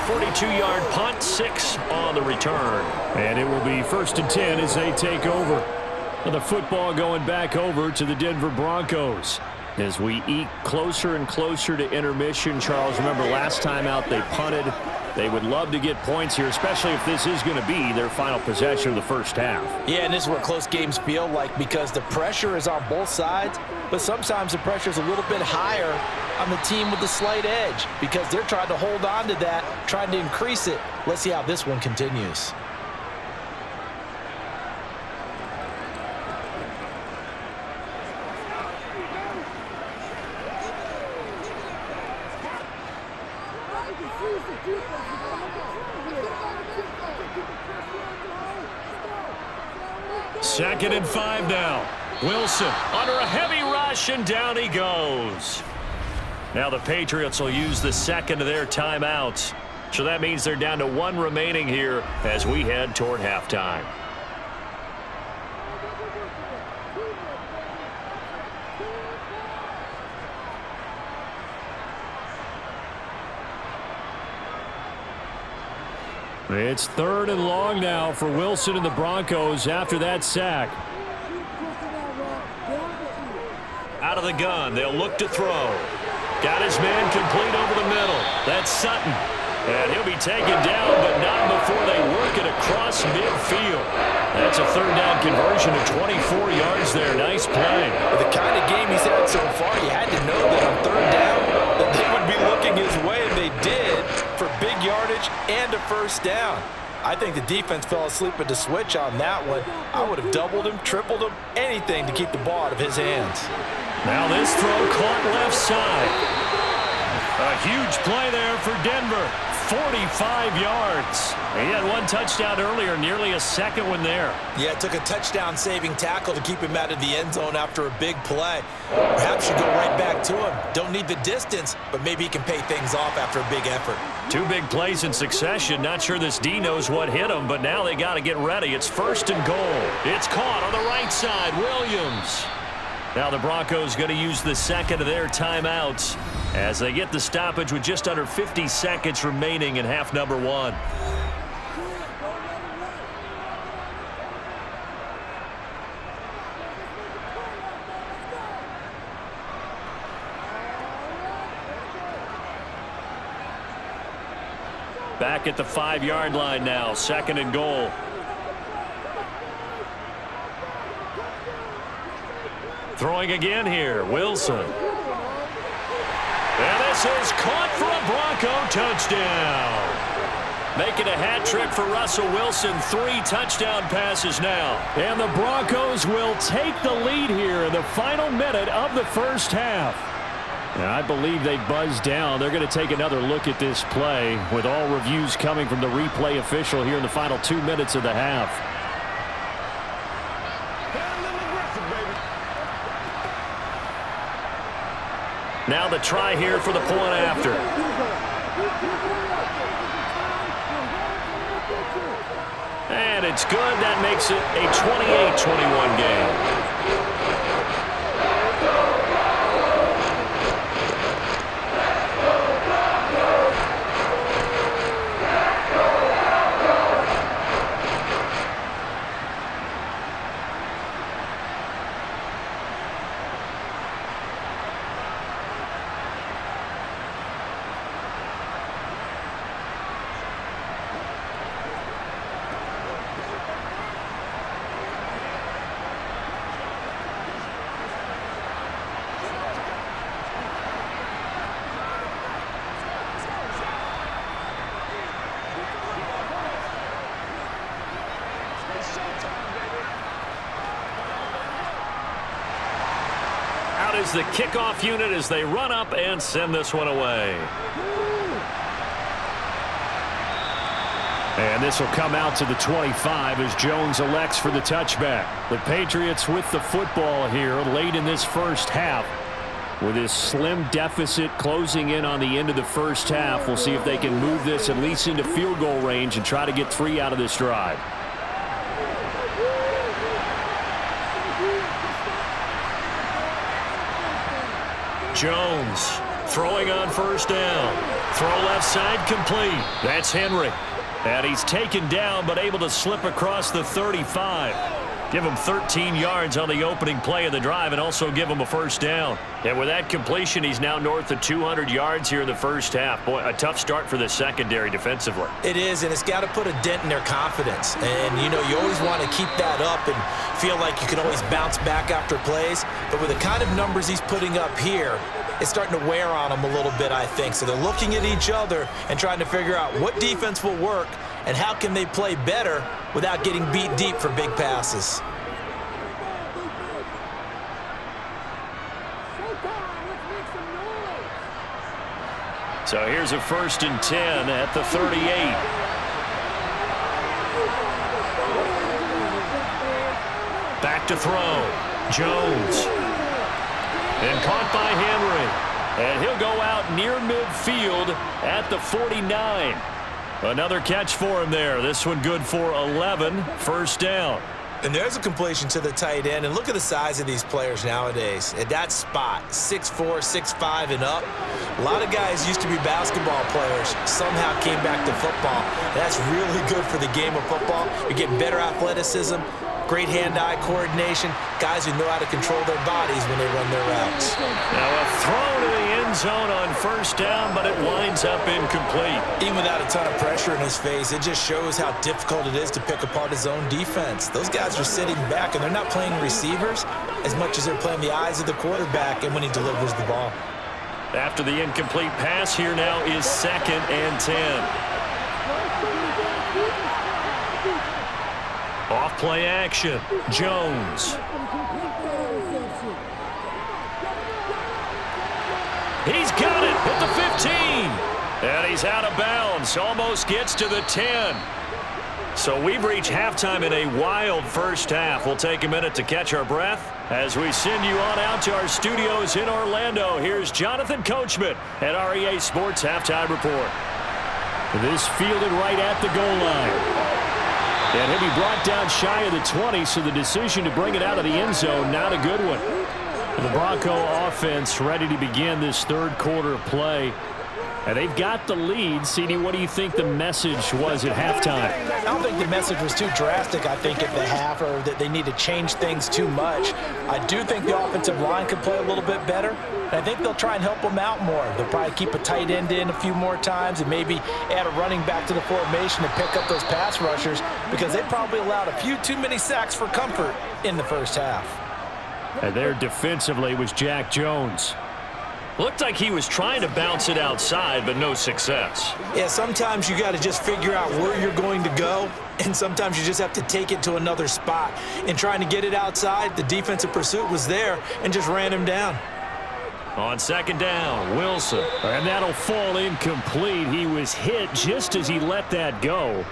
42-yard punt, 6 on the return. And it will be 1st and 10 as they take over. The football going back over to the Denver Broncos. As we eke closer and closer to intermission, Charles, remember last time out they punted. They would love to get points here, especially if this is going to be their final possession of the first half. Yeah, and this is what close games feel like because the pressure is on both sides, but sometimes the pressure is a little bit higher on the team with the slight edge because they're trying to hold on to that, trying to increase it. Let's see how this one continues. Second and 5 now. Wilson under a heavy rush, and down he goes. Now the Patriots will use the second of their timeouts. So that means they're down to 1 remaining here as we head toward halftime. It's 3rd and long now for Wilson and the Broncos after that sack. Out of the gun, they'll look to throw. Got his man complete over the middle. That's Sutton. And he'll be taken down, but not before they work it across midfield. That's a 3rd down conversion of 24 yards there. Nice play. With the kind of game he's had so far, you had to know that on 3rd down that they would be looking his way, and they did, for big yardage and a 1st down. I think the defense fell asleep at the switch on that one. I would have doubled him, tripled him, anything to keep the ball out of his hands. Now this throw caught left side. A huge play there for Denver. 45 yards. He had 1 touchdown earlier, nearly a 2nd one there. Yeah, it took a touchdown-saving tackle to keep him out of the end zone after a big play. Perhaps you go right back to him. Don't need the distance, but maybe he can pay things off after a big effort. 2 big plays in succession. Not sure this D knows what hit him, but now they got to get ready. It's 1st and goal. It's caught on the right side. Williams. Now the Broncos going to use the 2nd of their timeouts as they get the stoppage with just under 50 seconds remaining in half number 1. Back at the 5-yard line now, 2nd and goal. Throwing again here, Wilson. And this is caught for a Bronco touchdown. Making a hat trick for Russell Wilson. 3 touchdown passes now. And the Broncos will take the lead here in the final minute of the 1st half. And I believe they buzzed down. They're going to take another look at this play with all reviews coming from the replay official here in the final 2 minutes of the half. Now the try here for the point after. And it's good. That makes it a 28-21 game. Is the kickoff unit as they run up and send this one away. And this will come out to the 25 as Jones elects for the touchback. The Patriots with the football here late in this 1st half. With this slim deficit closing in on the end of the 1st half, we'll see if they can move this at least into field goal range and try to get 3 out of this drive. Jones throwing on 1st down. Throw left side complete. That's Henry. And he's taken down but able to slip across the 35. Give him 13 yards on the opening play of the drive and also give him a 1st down. And with that completion, he's now north of 200 yards here in the 1st half. Boy, a tough start for the secondary defensively. It is, and it's got to put a dent in their confidence. And, you know, you always want to keep that up and feel like you can always bounce back after plays. But with the kind of numbers he's putting up here, it's starting to wear on them a little bit, I think. So they're looking at each other and trying to figure out what defense will work and how can they play better without getting beat deep for big passes. So here's a 1st and 10 at the 38. Back to throw. Jones. And caught by Henry. And he'll go out near midfield at the 49. Another catch for him there. This one good for 11. 1st down. And there's a completion to the tight end. And look at the size of these players nowadays. At that spot, 6'4", 6'5", and up. A lot of guys used to be basketball players, somehow came back to football. That's really good for the game of football. You're getting better athleticism, great hand-eye coordination, guys who know how to control their bodies when they run their routes. Now a throw to the end zone on first down, but it winds up incomplete. Even without a ton of pressure in his face, it just shows how difficult it is to pick apart his own defense. Those guys are sitting back, and they're not playing receivers as much as they're playing the eyes of the quarterback and when he delivers the ball. After the incomplete pass, here now is 2nd and 10. Off-play action, Jones. He's got it at the 15. And he's out of bounds, almost gets to the 10. So we've reached halftime in a wild first half. We'll take a minute to catch our breath as we send you on out to our studios in Orlando. Here's Jonathan Coachman at REA Sports Halftime Report. This fielded right at the goal line. And he'll be brought down shy of the 20, so the decision to bring it out of the end zone, not a good one. The Bronco offense ready to begin this third quarter of play. And they've got the lead. CD, what do you think the message was at halftime? I don't think the message was too drastic, I think, at the half, or that they need to change things too much. I do think the offensive line could play a little bit better. And I think they'll try and help them out more. They'll probably keep a tight end in a few more times and maybe add a running back to the formation to pick up those pass rushers, because they probably allowed a few too many sacks for comfort in the first half. And there defensively was Jack Jones. Looked like he was trying to bounce it outside, but no success. Yeah, sometimes you got to just figure out where you're going to go, and sometimes you just have to take it to another spot. In trying to get it outside, the defensive pursuit was there and just ran him down. On second down, Wilson. And that'll fall incomplete. He was hit just as he let that go.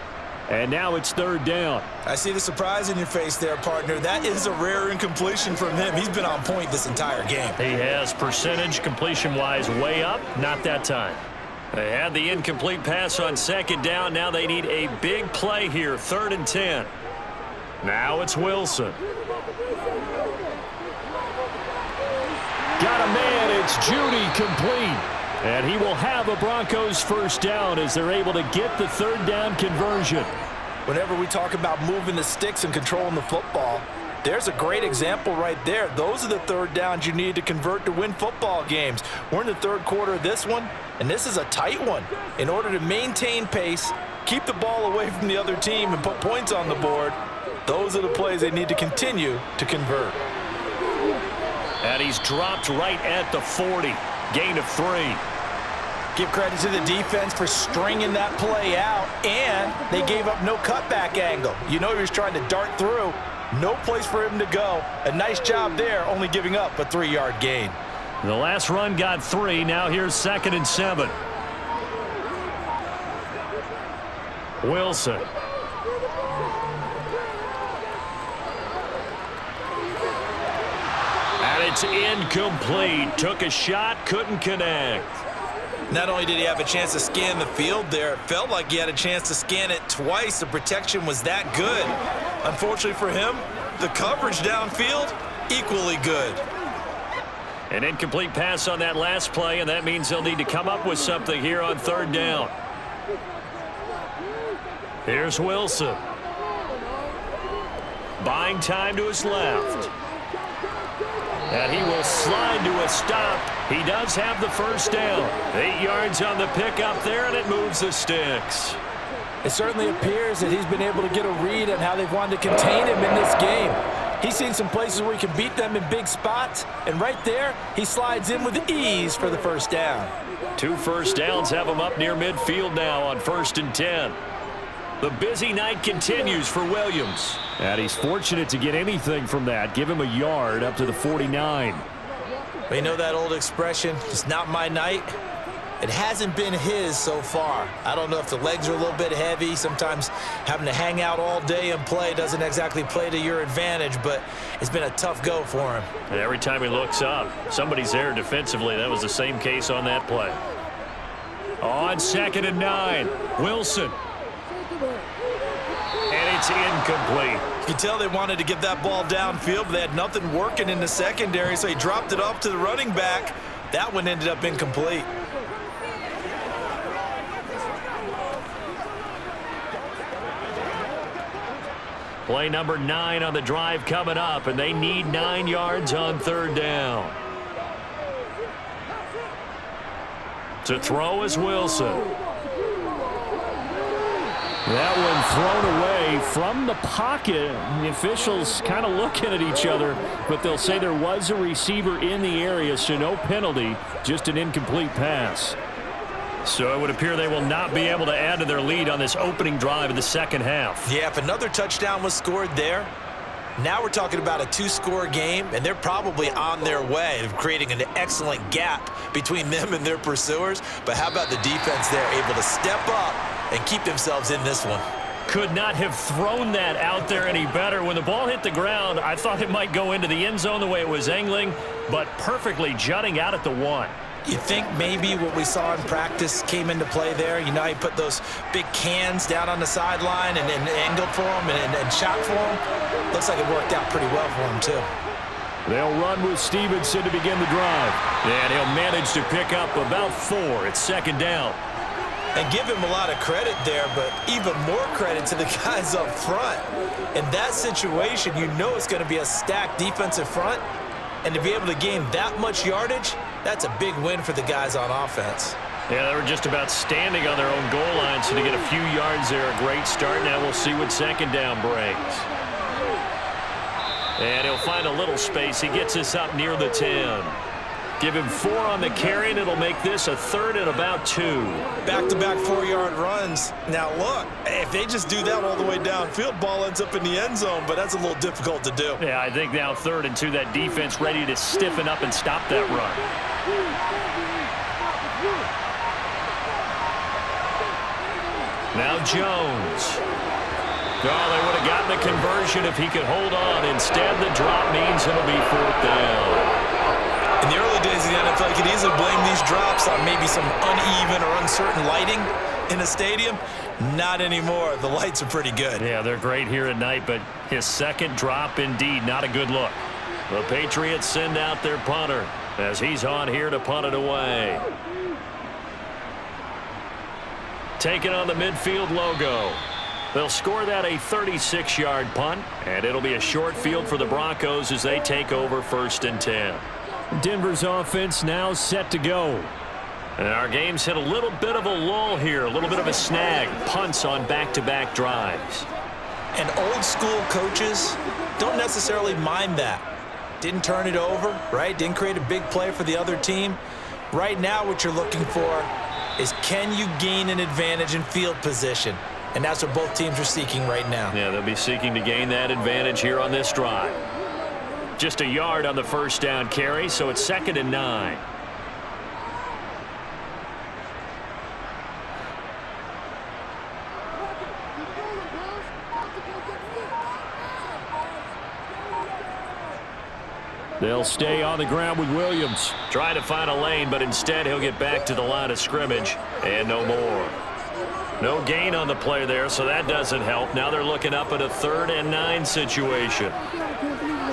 And now it's third down. I see the surprise in your face there, partner. That is a rare incompletion from him. He's been on point this entire game. He has percentage completion-wise way up. Not that time. They had the incomplete pass on second down. Now they need a big play here, 3rd and 10. Now it's Wilson. Got a man. It's Judy complete. And he will have a Broncos first down as they're able to get the third down conversion. Whenever we talk about moving the sticks and controlling the football, there's a great example right there. Those are the third downs you need to convert to win football games. We're in the third quarter of this one, and this is a tight one. In order to maintain pace, keep the ball away from the other team, and put points on the board, those are the plays they need to continue to convert. And he's dropped right at the 40. Gain of 3. Give credit to the defense for stringing that play out, and they gave up no cutback angle. You know he was trying to dart through. No place for him to go. A nice job there, only giving up a 3-yard gain. The last run got 3. Now here's 2nd and 7. Wilson. And it's incomplete. Took a shot, couldn't connect. Not only did he have a chance to scan the field there, it felt like he had a chance to scan it twice. The protection was that good. Unfortunately for him, the coverage downfield, equally good. An incomplete pass on that last play, and that means they'll need to come up with something here on third down. Here's Wilson. Buying time to his left. And he will slide to a stop. He does have the first down. 8 yards on the pickup there, and it moves the sticks. It certainly appears that he's been able to get a read on how they've wanted to contain him in this game. He's seen some places where he can beat them in big spots, and right there, he slides in with ease for the first down. 2 first downs have him up near midfield now on 1st and 10. The busy night continues for Williams. And he's fortunate to get anything from that. Give him a yard up to the 49. We know that old expression, it's not my night. It hasn't been his so far. I don't know if the legs are a little bit heavy. Sometimes having to hang out all day and play doesn't exactly play to your advantage, but it's been a tough go for him. And every time he looks up, somebody's there defensively. That was the same case on that play. On 2nd and 9, Wilson. And It's incomplete. You can tell they wanted to get that ball downfield, but they had nothing working in the secondary, so he dropped it off to the running back. That one ended up incomplete. Play number 9 on the drive coming up, and they need 9 yards on third down. To throw is Wilson. That one thrown away from the pocket. The officials kind of looking at each other, but they'll say there was a receiver in the area, so no penalty, just an incomplete pass. So it would appear they will not be able to add to their lead on this opening drive of the second half. Yeah, if another touchdown was scored there, now we're talking about a 2-score game, and they're probably on their way of creating an excellent gap between them and their pursuers. But how about the defense there, able to step up and keep themselves in this one? Could not have thrown that out there any better. When the ball hit the ground, I thought it might go into the end zone the way it was angling, but perfectly jutting out at the 1. You think maybe what we saw in practice came into play there? You know, he put those big cans down on the sideline and angled for him and shot for him. Looks like it worked out pretty well for him, too. They'll run with Stevenson to begin the drive. And he'll manage to pick up about 4. It's second down. And give him a lot of credit there, but even more credit to the guys up front. In that situation, you know it's going to be a stacked defensive front. And to be able to gain that much yardage, that's a big win for the guys on offense. Yeah, they were just about standing on their own goal line, so to get a few yards there, a great start. Now we'll see what second down brings. And he'll find a little space. He gets us up near the 10. Give him 4 on the carry, and it'll make this a 3rd and about 2. Back-to-back 4-yard runs. Now, look, if they just do that all the way downfield, ball ends up in the end zone, but that's a little difficult to do. Yeah, I think now 3rd and 2, that defense ready to stiffen up and stop that run. Now Jones. Oh, they would have gotten the conversion if he could hold on. Instead, the drop means it'll be 4th down. In the early days of the NFL, you could easily blame these drops on maybe some uneven or uncertain lighting in a stadium. Not anymore. The lights are pretty good. Yeah, they're great here at night, but his second drop, indeed, not a good look. The Patriots send out their punter as he's on here to punt it away. Taking on the midfield logo. They'll score that a 36-yard punt, and it'll be a short field for the Broncos as they take over 1st and 10. Denver's offense now set to go. And our game's hit a little bit of a lull here, a little bit of a snag. Punts on back-to-back drives. And old school coaches don't necessarily mind that. Didn't turn it over, right? Didn't create a big play for the other team. Right now what you're looking for is, can you gain an advantage in field position? And that's what both teams are seeking right now. Yeah, they'll be seeking to gain that advantage here on this drive. Just a yard on the first down carry, so it's 2nd and 9. They'll stay on the ground with Williams. Trying to find a lane, but instead he'll get back to the line of scrimmage and no more. No gain on the play there, so that doesn't help. Now they're looking up at a 3rd and 9 situation.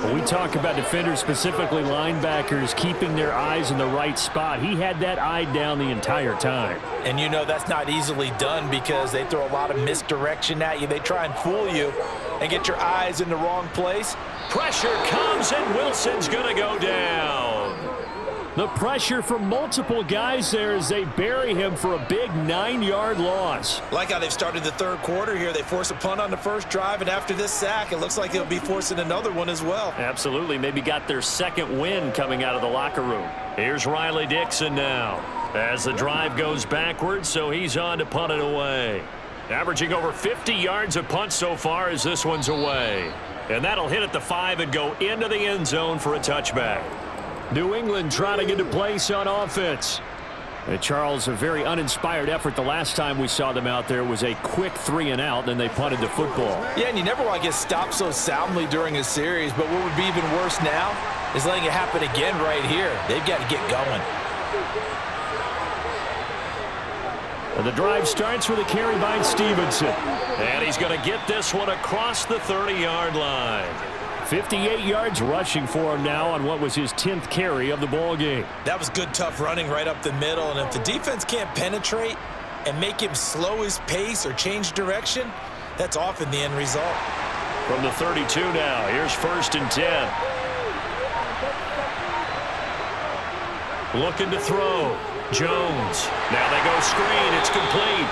When we talk about defenders, specifically linebackers, keeping their eyes in the right spot, he had that eye down the entire time. And you know that's not easily done because they throw a lot of misdirection at you. They try and fool you and get your eyes in the wrong place. Pressure comes, and Wilson's going to go down. The pressure from multiple guys there as they bury him for a big 9-yard loss. Like how they've started the 3rd quarter here. They force a punt on the first drive, and after this sack, it looks like they'll be forcing another one as well. Absolutely. Maybe got their 2nd win coming out of the locker room. Here's Riley Dixon now as the drive goes backwards, so he's on to punt it away. Averaging over 50 yards of punt so far as this one's away. And that'll hit at the 5 and go into the end zone for a touchback. New England trying to get a place on offense. Charles, a very uninspired effort the last time we saw them out there was a quick 3 and out, then they punted the football. Yeah, and you never want to get stopped so soundly during a series, but what would be even worse now is letting it happen again right here. They've got to get going. And the drive starts with a carry by Stevenson. And he's going to get this one across the 30-yard line. 58 yards rushing for him now on what was his 10th carry of the ball game. That was good, tough running right up the middle. And if the defense can't penetrate and make him slow his pace or change direction, that's often the end result. From the 32 now, here's 1st and 10. Looking to throw. Jones. Now they go screen. It's complete.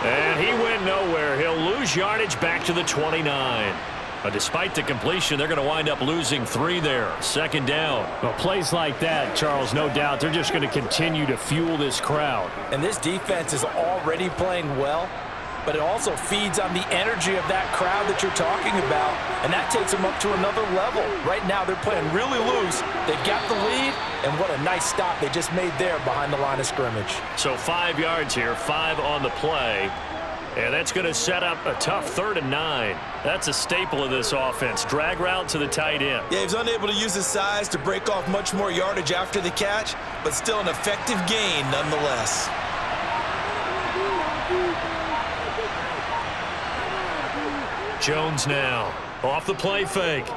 And he went nowhere. He'll lose yardage back to the 29. But despite the completion, they're going to wind up losing 3 there. 2nd down. Well, plays like that, Charles, no doubt, they're just going to continue to fuel this crowd. And this defense is already playing well, but it also feeds on the energy of that crowd that you're talking about, and that takes them up to another level. Right now, they're playing really loose. They've got the lead, and what a nice stop they just made there behind the line of scrimmage. So 5 yards here, 5 on the play. And that's going to set up a tough 3rd and 9. That's a staple of this offense. Drag route to the tight end. Yeah, he was unable to use his size to break off much more yardage after the catch, but still an effective gain nonetheless. Jones now off the play fake.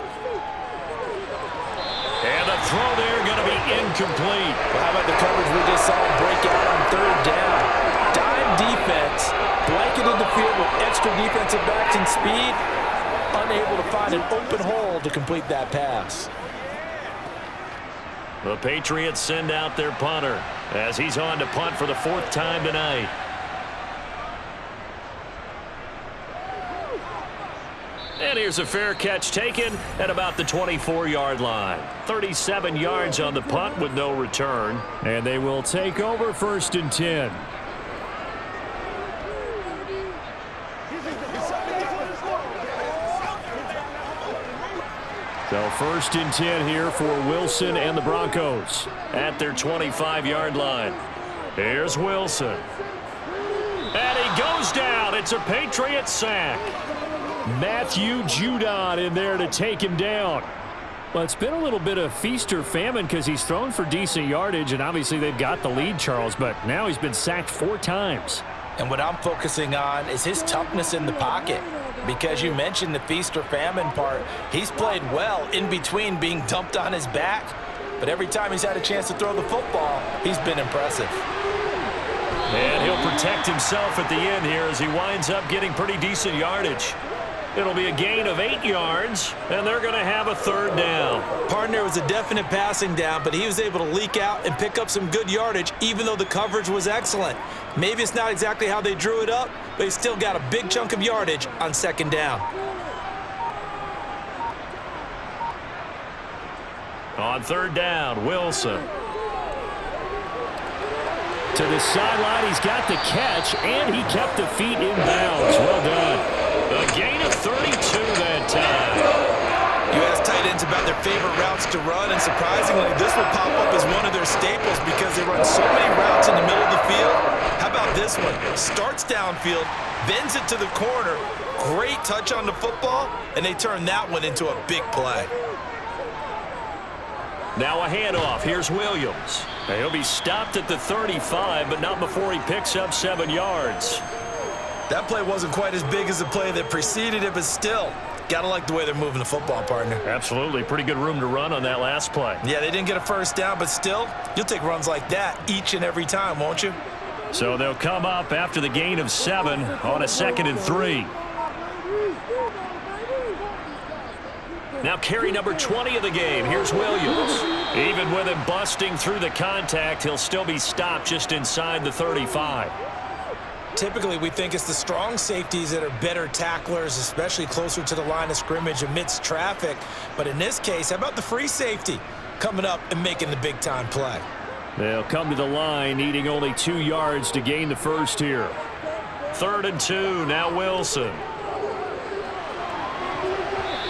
And the throw there going to be incomplete. Well, how about the coverage we just saw break out on 3rd down? Dime defense, blanketed the field with extra defensive backs and speed, unable to find an open hole to complete that pass. The Patriots send out their punter as he's on to punt for the 4th time tonight. And here's a fair catch taken at about the 24-yard line. 37 yards on the punt with no return. And they will take over 1st and 10. So 1st and 10 here for Wilson and the Broncos at their 25-yard line. Here's Wilson. And he goes down. It's a Patriot sack. Matthew Judon in there to take him down. Well, it's been a little bit of feast or famine because he's thrown for decent yardage, and obviously they've got the lead, Charles, but now he's been sacked 4 times. And what I'm focusing on is his toughness in the pocket. Because you mentioned the feast or famine part, he's played well in between being dumped on his back. But every time he's had a chance to throw the football, he's been impressive. And he'll protect himself at the end here as he winds up getting pretty decent yardage. It'll be a gain of 8 yards, and they're going to have a 3rd down. Partner was a definite passing down, but he was able to leak out and pick up some good yardage, even though the coverage was excellent. Maybe it's not exactly how they drew it up, but he still got a big chunk of yardage on 2nd down. On 3rd down, Wilson. To the sideline, he's got the catch, and he kept the feet in bounds. Well done. A gain of 32 that time. You ask tight ends about their favorite routes to run, and surprisingly, this will pop up as one of their staples because they run so many routes in the middle of the field. How about this one? Starts downfield, bends it to the corner, great touch on the football, and they turn that one into a big play. Now a handoff. Here's Williams. He'll be stopped at the 35, but not before he picks up 7 yards. That play wasn't quite as big as the play that preceded it, but still, gotta like the way they're moving the football, partner. Absolutely. Pretty good room to run on that last play. Yeah, they didn't get a 1st down, but still, you'll take runs like that each and every time, won't you? So they'll come up after the gain of 7 on a 2nd and 3. Now carry number 20 of the game. Here's Williams. Even with him busting through the contact, he'll still be stopped just inside the 35. Typically, we think it's the strong safeties that are better tacklers, especially closer to the line of scrimmage amidst traffic. But in this case, how about the free safety coming up and making the big-time play? They'll come to the line, needing only 2 yards to gain the 1st here. 3rd and 2, now Wilson.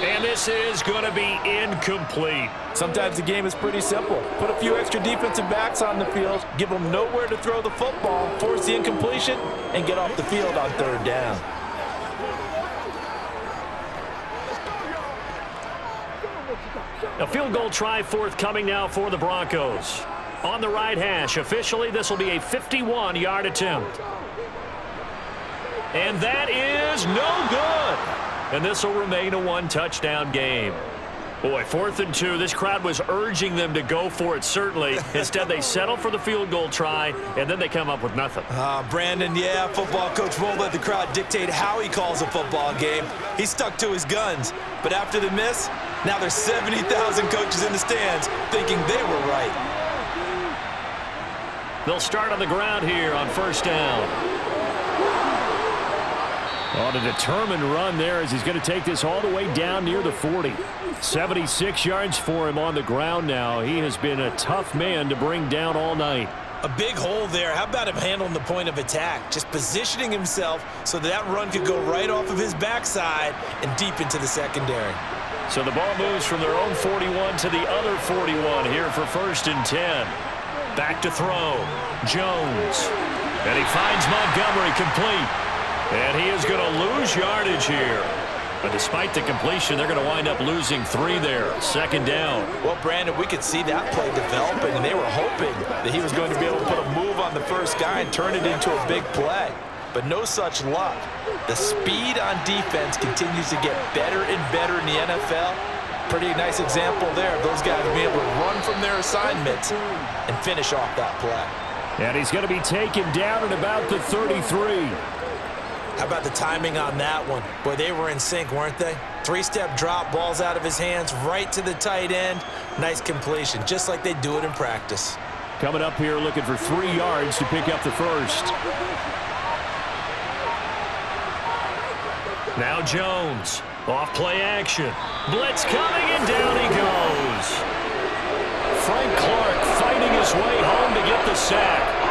And this is going to be incomplete. Sometimes the game is pretty simple. Put a few extra defensive backs on the field, give them nowhere to throw the football, force the incompletion, and get off the field on 3rd down. A field goal try forthcoming now for the Broncos. On the right hash, officially, this will be a 51-yard attempt. And that is no good. And this will remain a one-touchdown game. Boy, 4th and 2. This crowd was urging them to go for it, certainly. Instead, they settle for the field goal try, and then they come up with nothing. Brandon, yeah, football coach won't let the crowd dictate how he calls a football game. He stuck to his guns. But after the miss, now there's 70,000 coaches in the stands thinking they were right. They'll start on the ground here on 1st down. On a determined run there as he's going to take this all the way down near the 40. 76 yards for him on the ground now. He has been a tough man to bring down all night. A big hole there. How about him handling the point of attack? Just positioning himself so that run could go right off of his backside and deep into the secondary. So the ball moves from their own 41 to the other 41 here for 1st and 10. Back to throw. Jones. And he finds Montgomery complete. And he is going to lose yardage here. But despite the completion, they're going to wind up losing 3 there. 2nd down. Well, Brandon, we could see that play developing, and they were hoping that he was going to be able to put a move on the first guy and turn it into a big play. But no such luck. The speed on defense continues to get better and better in the NFL. Pretty nice example there of those guys being able to run from their assignments and finish off that play. And he's going to be taken down at about the 33. How about the timing on that one? Boy, they were in sync, weren't they? 3-step drop, balls out of his hands, right to the tight end. Nice completion, just like they do it in practice. Coming up here looking for 3 yards to pick up the first. Now Jones, off play action. Blitz coming, and down he goes. Frank Clark fighting his way home to get the sack.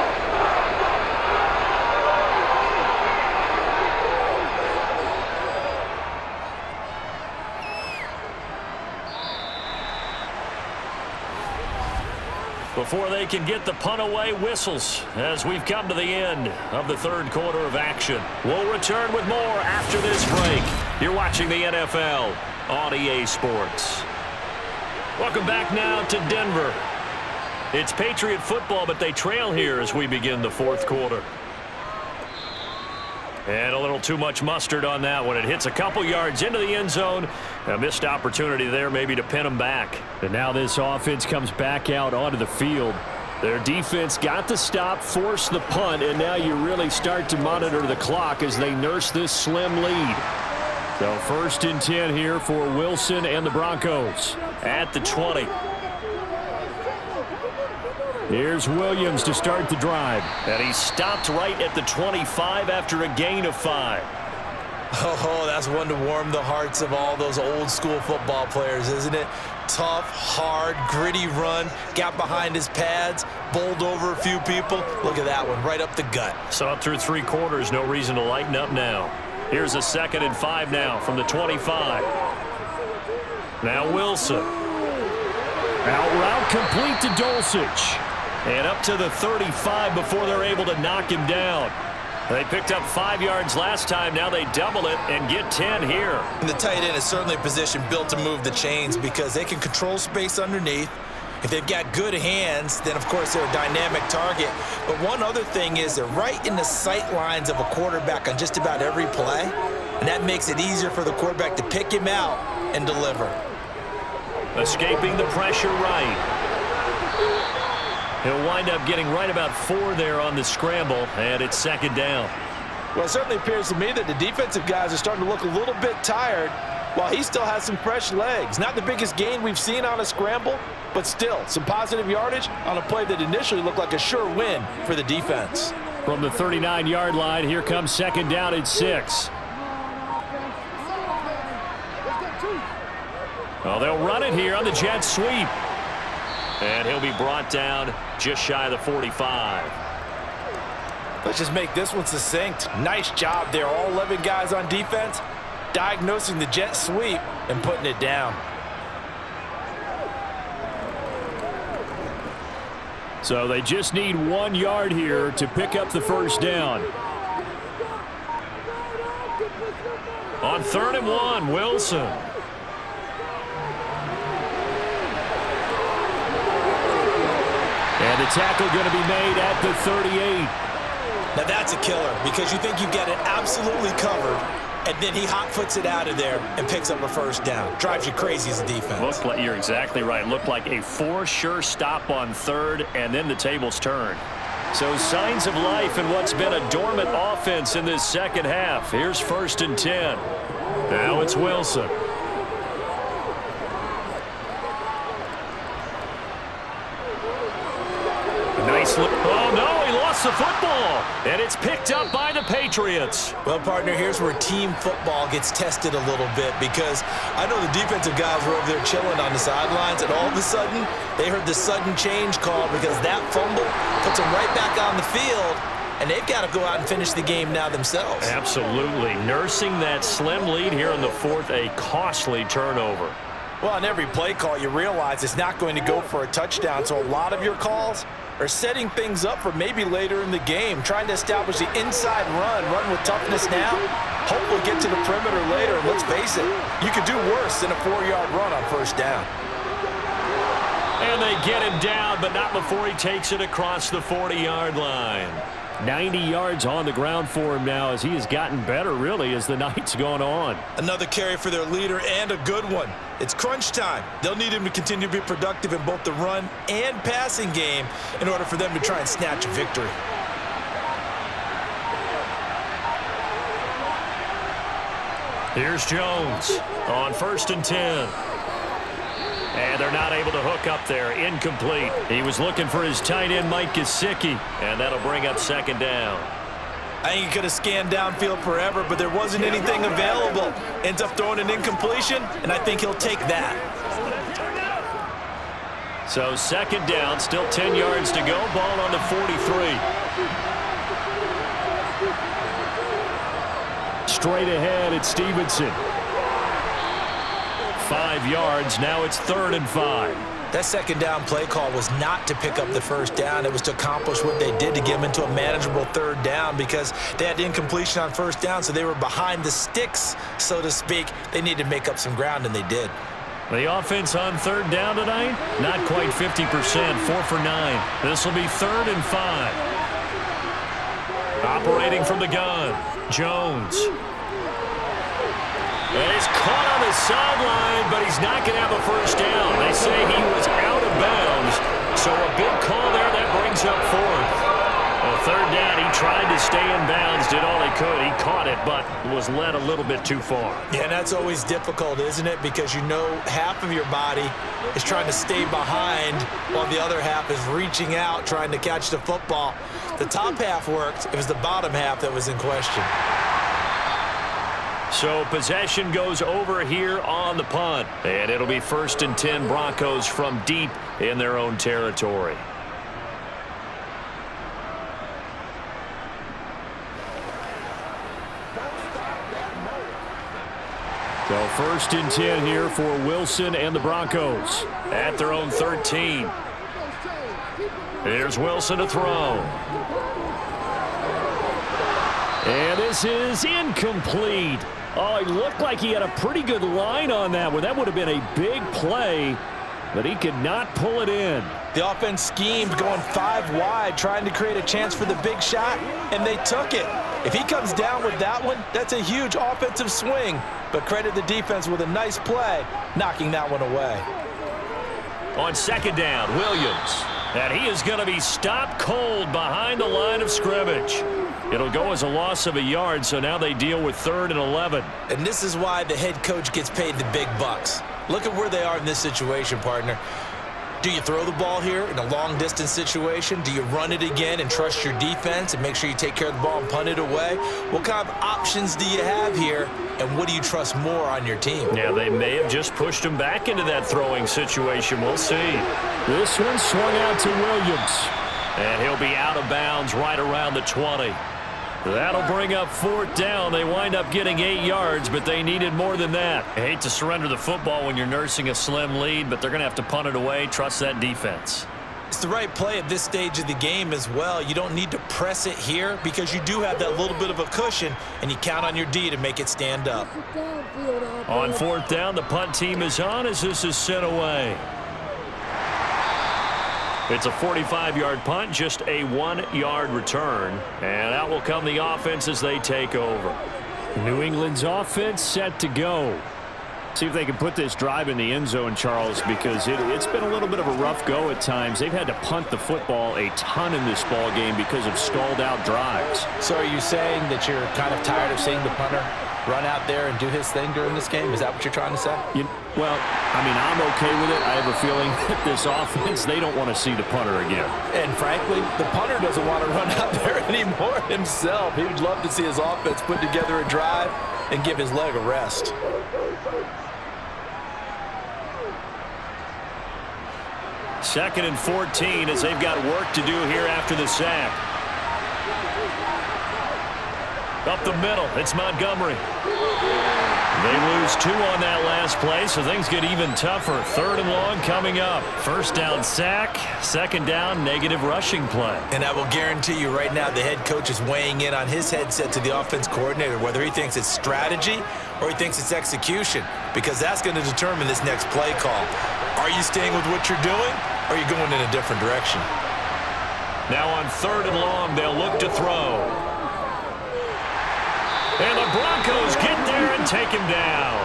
Before they can get the punt away, whistles as we've come to the end of the 3rd quarter of action. We'll return with more after this break. You're watching the NFL on EA Sports. Welcome back now to Denver. It's Patriot football, but they trail here as we begin the 4th quarter. And a little too much mustard on that one. It hits a couple yards into the end zone. A missed opportunity there maybe to pin them back. And now this offense comes back out onto the field. Their defense got the stop, forced the punt, and now you really start to monitor the clock as they nurse this slim lead. So 1st and 10 here for Wilson and the Broncos at the 20. Here's Williams to start the drive. And he stopped right at the 25 after a gain of 5. Oh, that's one to warm the hearts of all those old school football players, isn't it? Tough, hard, gritty run. Got behind his pads, bowled over a few people. Look at that one, right up the gut. Saw it through 3 quarters. No reason to lighten up now. Here's a 2nd and 5 now from the 25. Now Wilson. Out route complete to Dulcich. And up to the 35 before they're able to knock him down. They picked up 5 yards last time. Now they double it and get 10 here. And the tight end is certainly a position built to move the chains because they can control space underneath. If they've got good hands, then of course they're a dynamic target. But one other thing is they're right in the sight lines of a quarterback on just about every play. And that makes it easier for the quarterback to pick him out and deliver. Escaping the pressure right. He'll wind up getting right about 4 there on the scramble, and it's 2nd down. Well, it certainly appears to me that the defensive guys are starting to look a little bit tired while he still has some fresh legs. Not the biggest gain we've seen on a scramble, but still some positive yardage on a play that initially looked like a sure win for the defense. From the 39-yard line, here comes 2nd down at 6. Well, they'll run it here on the jet sweep. And he'll be brought down just shy of the 45. Let's just make this one succinct. Nice job there, all 11 guys on defense, diagnosing the jet sweep and putting it down. So they just need 1 yard here to pick up the 1st down. On 3rd and 1, Wilson. And the tackle going to be made at the 38. Now that's a killer because you think you get it absolutely covered, and then he hot-foots it out of there and picks up a first down. Drives you crazy as a defense. You're exactly right. Looked like a for-sure stop on third, and then the tables turned. So signs of life in what's been a dormant offense in this second half. Here's 1st and 10. Now it's Wilson. Nice look. Oh, no, he lost the football. And it's picked up by the Patriots. Well, partner, here's where team football gets tested a little bit because I know the defensive guys were over there chilling on the sidelines, and all of a sudden, they heard the sudden change call because that fumble puts them right back on the field, and they've got to go out and finish the game now themselves. Absolutely. Nursing that slim lead here in the fourth, a costly turnover. Well, on every play call, you realize it's not going to go for a touchdown, so a lot of your calls are setting things up for maybe later in the game, trying to establish the inside run with toughness now, hopefully get to the perimeter later, and let's face it, you could do worse than a 4-yard run on first down. And they get him down, but not before he takes it across the 40-yard line. 90 yards on the ground for him now as he has gotten better, really, as the night's gone on. Another carry for their leader and a good one. It's crunch time. They'll need him to continue to be productive in both the run and passing game in order for them to try and snatch a victory. Here's Jones on 1st and 10. And they're not able to hook up there. Incomplete. He was looking for his tight end, Mike Gesicki, and that'll bring up 2nd down. I think he could have scanned downfield forever, but there wasn't anything available. Ends up throwing an incompletion, and I think he'll take that. So 2nd down, still 10 yards to go. Ball on the 43. Straight ahead, it's Stevenson. 5 yards. Now it's 3rd and 5. That 2nd down play call was not to pick up the first down. It was to accomplish what they did to get them into a manageable 3rd down because they had incompletion on first down, so they were behind the sticks, so to speak. They needed to make up some ground, and they did. The offense on 3rd down tonight, not quite 50%, 4 for 9. This will be 3rd and 5. Operating from the gun, Jones. And he's caught on the sideline, but he's not going to have a first down. They say he was out of bounds, so a big call there. That brings up 4th. Well, 3rd down, he tried to stay in bounds, did all he could. He caught it, but was led a little bit too far. Yeah, and that's always difficult, isn't it? Because you know half of your body is trying to stay behind while the other half is reaching out, trying to catch the football. The top half worked. It was the bottom half that was in question. So possession goes over here on the punt. And it'll be 1st and 10 Broncos from deep in their own territory. So 1st and 10 here for Wilson and the Broncos at their own 13. Here's Wilson to throw. And this is incomplete. Oh, it looked like he had a pretty good line on that one. That would have been a big play, but he could not pull it in. The offense schemed going 5 wide, trying to create a chance for the big shot, and they took it. If he comes down with that one, that's a huge offensive swing. But credit the defense with a nice play, knocking that one away. On 2nd down, Williams. And he is going to be stopped cold behind the line of scrimmage. It'll go as a loss of a yard, so now they deal with 3rd and 11. And this is why the head coach gets paid the big bucks. Look at where they are in this situation, partner. Do you throw the ball here in a long-distance situation? Do you run it again and trust your defense and make sure you take care of the ball and punt it away? What kind of options do you have here, and what do you trust more on your team? Yeah, they may have just pushed him back into that throwing situation. We'll see. This one swung out to Williams, and he'll be out of bounds right around the 20. That'll bring up 4th down. They wind up getting 8 yards, but they needed more than that. I hate to surrender the football when you're nursing a slim lead, but they're going to have to punt it away. Trust that defense. It's the right play at this stage of the game as well. You don't need to press it here because you do have that little bit of a cushion, and you count on your D to make it stand up. On 4th down, the punt team is on as this is sent away. It's a 45-yard punt, just a 1-yard return. And out will come the offense as they take over. New England's offense set to go. See if they can put this drive in the end zone, Charles, because it's been a little bit of a rough go at times. They've had to punt the football a ton in this ball game because of stalled-out drives. So are you saying that you're kind of tired of seeing the punter run out there and do his thing during this game? Is that what you're trying to say? Well, I mean, I'm okay with it. I have a feeling that this offense, they don't want to see the punter again. And frankly, the punter doesn't want to run out there anymore himself. He would love to see his offense put together a drive and give his leg a rest. Second and 14 as they've got work to do here after the sack. Up the middle, it's Montgomery. They lose 2 on that last play, so things get even tougher. Third and long coming up. First down sack, second down negative rushing play. And I will guarantee you right now the head coach is weighing in on his headset to the offense coordinator, whether he thinks it's strategy or he thinks it's execution, because that's going to determine this next play call. Are you staying with what you're doing, or are you going in a different direction? Now on third and long, they'll look to throw. And the Broncos get there and take him down.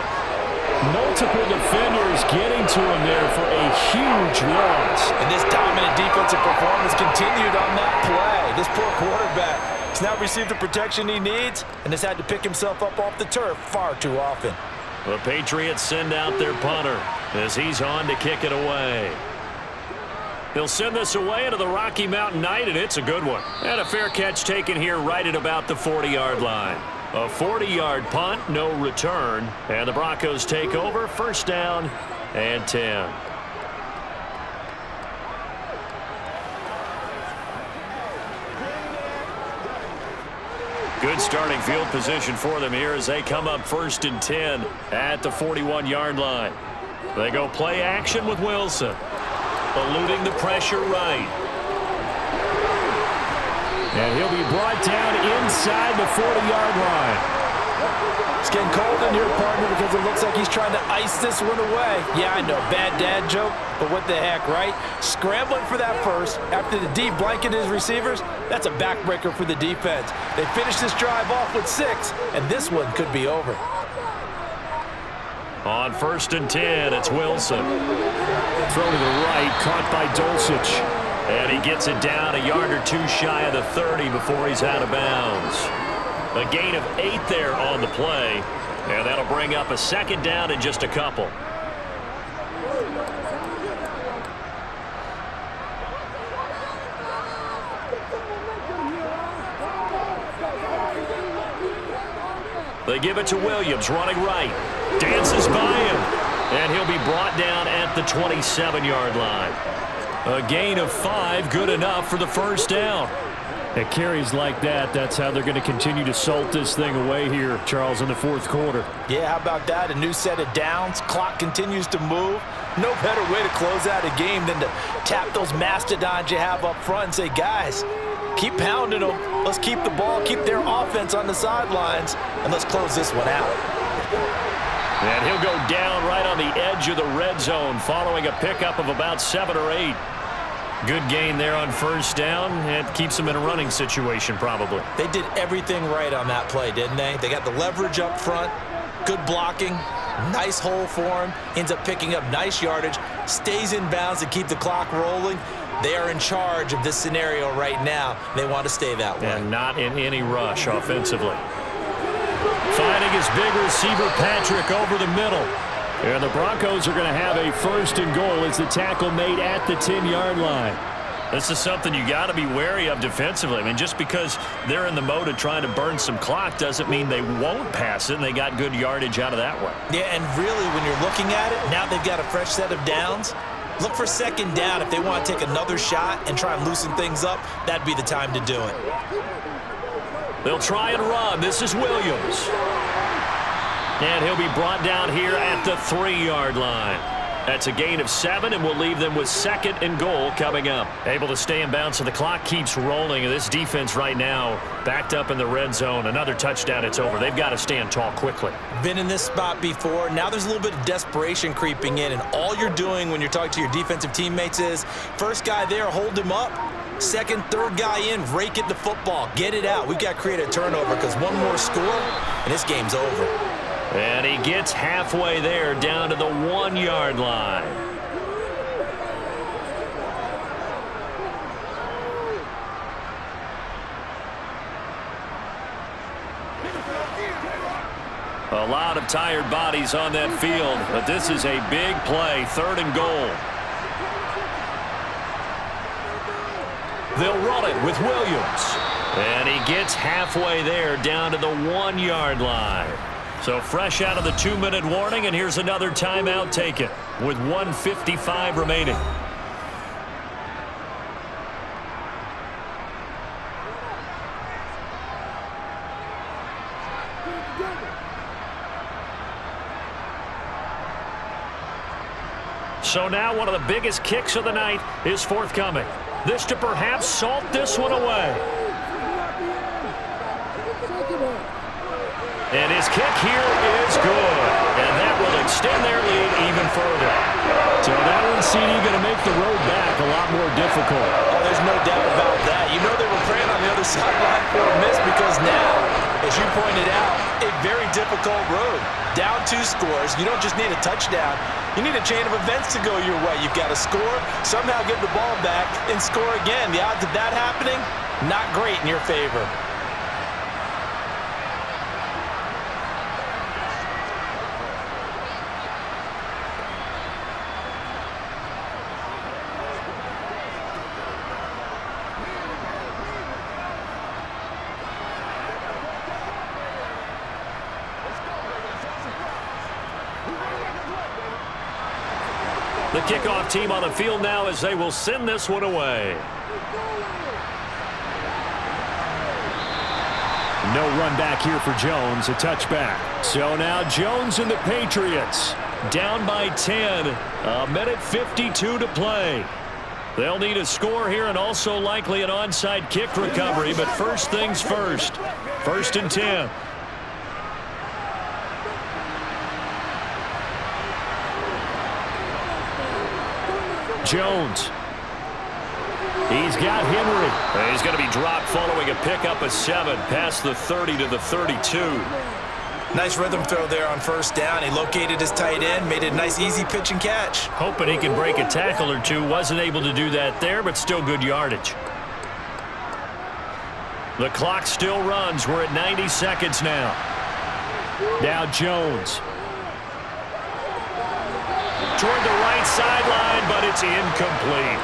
Multiple defenders getting to him there for a huge loss. And this dominant defensive performance continued on that play. This poor quarterback has now received the protection he needs and has had to pick himself up off the turf far too often. The Patriots send out their punter as he's on to kick it away. They'll send this away into the Rocky Mountain Night, and it's a good one. And a fair catch taken here right at about the 40-yard line. A 40-yard punt, no return, and the Broncos take over, first down and 10. Good starting field position for them here as they come up first and 10 at the 41-yard line. They go play action with Wilson, eluding the pressure right. And he'll be brought down inside the 40-yard line. It's getting cold in here, partner, because it looks like he's trying to ice this one away. Yeah, I know, bad dad joke, but what the heck, right? Scrambling for that first after the D blanketed his receivers, that's a backbreaker for the defense. They finished this drive off with 6, and this one could be over. On first and 10, it's Wilson. Throw to the right, caught by Dulcich. And he gets it down a yard or 2 shy of the 30 before he's out of bounds. A gain of 8 there on the play, and that'll bring up a second down in just a couple. They give it to Williams, running right. Dances by him, and he'll be brought down at the 27-yard line. A gain of 5, good enough for the first down. At carries like that, that's how they're going to continue to salt this thing away here, Charles, in the fourth quarter. Yeah, how about that? A new set of downs. Clock continues to move. No better way to close out a game than to tap those mastodons you have up front and say, guys, keep pounding them. Let's keep the ball, keep their offense on the sidelines, and let's close this one out. And he'll go down right on the edge of the red zone following a pickup of about 7 or 8. Good gain there on first down. It keeps them in a running situation probably. They did everything right on that play, didn't they? They got the leverage up front, good blocking, nice hole for him, ends up picking up nice yardage, stays in bounds to keep the clock rolling. They are in charge of this scenario right now. They want to stay that way. And not in any rush offensively. Finding his big receiver, Patrick, over the middle. And the Broncos are going to have a first and goal as the tackle made at the 10-yard line. This is something you got to be wary of defensively. I mean, just because they're in the mode of trying to burn some clock doesn't mean they won't pass it, and they got good yardage out of that one. Yeah, and really, when you're looking at it, now they've got a fresh set of downs. Look for second down. If they want to take another shot and try and loosen things up, that'd be the time to do it. They'll try and run. This is Williams. And he'll be brought down here at the 3-yard line. That's a gain of 7, and we'll leave them with 2nd and goal coming up. Able to stay in bounds, so the clock keeps rolling. And this defense right now backed up in the red zone. Another touchdown, it's over. They've got to stand tall quickly. Been in this spot before. Now there's a little bit of desperation creeping in, and all you're doing when you're talking to your defensive teammates is, first guy there, hold him up. Second, third guy in, rake it the football. Get it out. We've got to create a turnover because one more score, and this game's over. And he gets halfway there, down to the 1-yard line. A lot of tired bodies on that field, but this is a big play, 3rd and goal. They'll run it with Williams. And he gets halfway there, down to the 1-yard line. So fresh out of the 2-minute warning, and here's another timeout taken with 1:55 remaining. So now one of the biggest kicks of the night is forthcoming. This to perhaps salt this one away. And his kick here is good. And that will extend their lead even further. So that one's CD going to make the road back a lot more difficult. Oh, there's no doubt about that. You know they were praying on the other sideline for a miss because now, as you pointed out, a very difficult road. Down 2 scores. You don't just need a touchdown. You need a chain of events to go your way. You've got to score, somehow get the ball back, and score again. The odds of that happening, not great in your favor. The kickoff team on the field now as they will send this one away. No run back here for Jones, a touchback. So now Jones and the Patriots down by 10, 1:52 to play. They'll need a score here and also likely an onside kick recovery, but first things first. 1st and 10. Jones. He's got Henry. He's going to be dropped following a pickup of 7 past the 30 to the 32. Nice rhythm throw there on 1st down. He located his tight end, made it a nice easy pitch and catch. Hoping he can break a tackle or two. Wasn't able to do that there, but still good yardage. The clock still runs. We're at 90 seconds now. Now Jones. Toward the right sideline, but it's incomplete.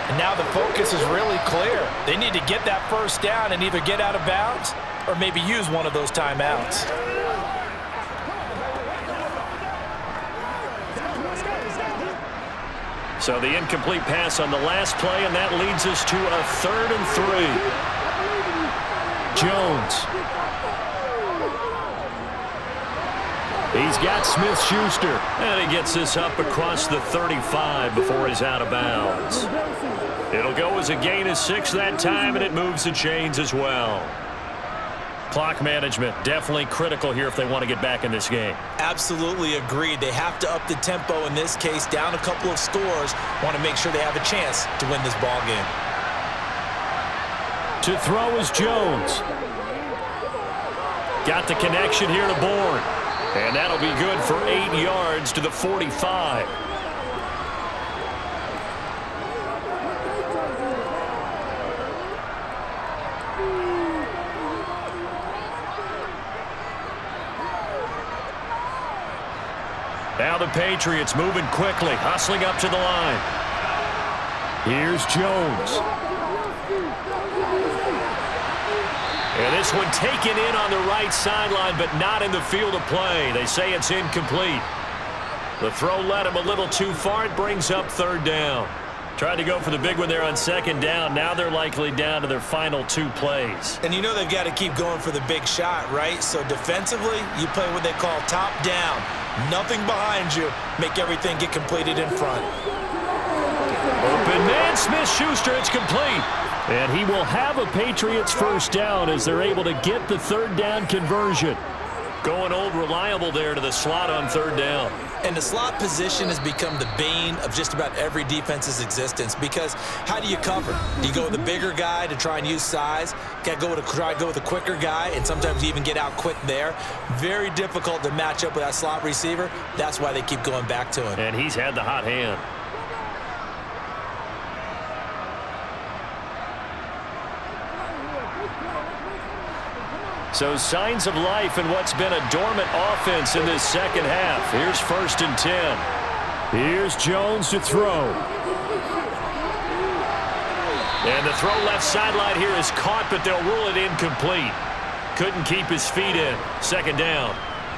And now the focus is really clear. They need to get that 1st down and either get out of bounds or maybe use one of those timeouts. So the incomplete pass on the last play, and that leads us to a 3rd and 3. Jones. He's got Smith-Schuster, and he gets this up across the 35 before he's out of bounds. It'll go as a gain of 6 that time, and it moves the chains as well. Clock management definitely critical here if they want to get back in this game. Absolutely agreed. They have to up the tempo in this case, down a couple of scores. Want to make sure they have a chance to win this ball game. To throw is Jones. Got the connection here to Bourne. And that'll be good for 8 yards to the 45. Now the Patriots moving quickly, hustling up to the line. Here's Jones. And this one taken in on the right sideline, but not in the field of play. They say it's incomplete. The throw led him a little too far. It brings up 3rd down. Tried to go for the big one there on second down. Now they're likely down to their final 2 plays. And you know they've got to keep going for the big shot, right? So defensively, you play what they call top down. Nothing behind you. Make everything get completed in front. Open man, Smith-Schuster, it's complete. And he will have a Patriots first down as they're able to get the third down conversion. Going old reliable there to the slot on third down. And the slot position has become the bane of just about every defense's existence because how do you cover? Do you go with a bigger guy to try and use size? Got to try to go with a quicker guy, and sometimes you even get out quick there. Very difficult to match up with that slot receiver. That's why they keep going back to him. And he's had the hot hand. So signs of life in what's been a dormant offense in this second half. Here's 1st and 10. Here's Jones to throw. And the throw left sideline here is caught, but they'll rule it incomplete. Couldn't keep his feet in. Second down.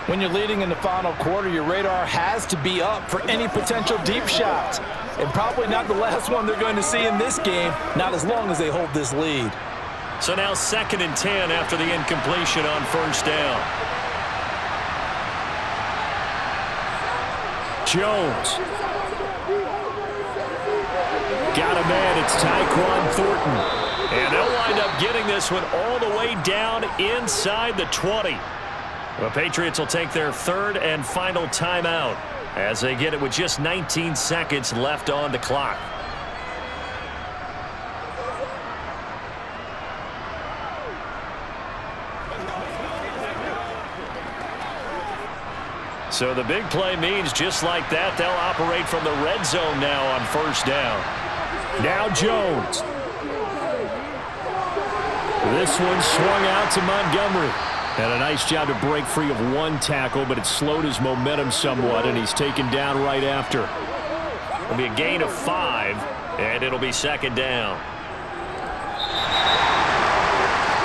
When you're leading in the final quarter, your radar has to be up for any potential deep shots. And probably not the last one they're going to see in this game, not as long as they hold this lead. So now 2nd and 10 after the incompletion on first down. Jones. Got a man. It's Tyquan Thornton. And they'll wind up getting this one all the way down inside the 20. The Patriots will take their 3rd and final timeout as they get it with just 19 seconds left on the clock. So the big play means just like that, they'll operate from the red zone now on first down. Now Jones. This one swung out to Montgomery. And a nice job to break free of one tackle, but it slowed his momentum somewhat, and he's taken down right after. It'll be a gain of 5, and it'll be second down.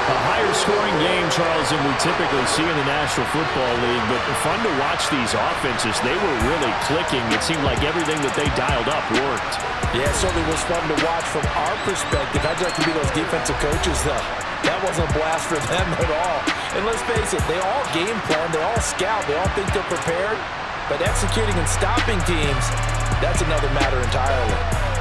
A higher-scoring game, Charles, than we typically see in the National Football League, but fun to watch these offenses. They were really clicking. It seemed like everything that they dialed up worked. Yeah, it certainly was fun to watch from our perspective. I'd like to be those defensive coaches, though. That wasn't a blast for them at all. And let's face it, they all game plan, they all scout, they all think they're prepared. But executing and stopping teams, that's another matter entirely.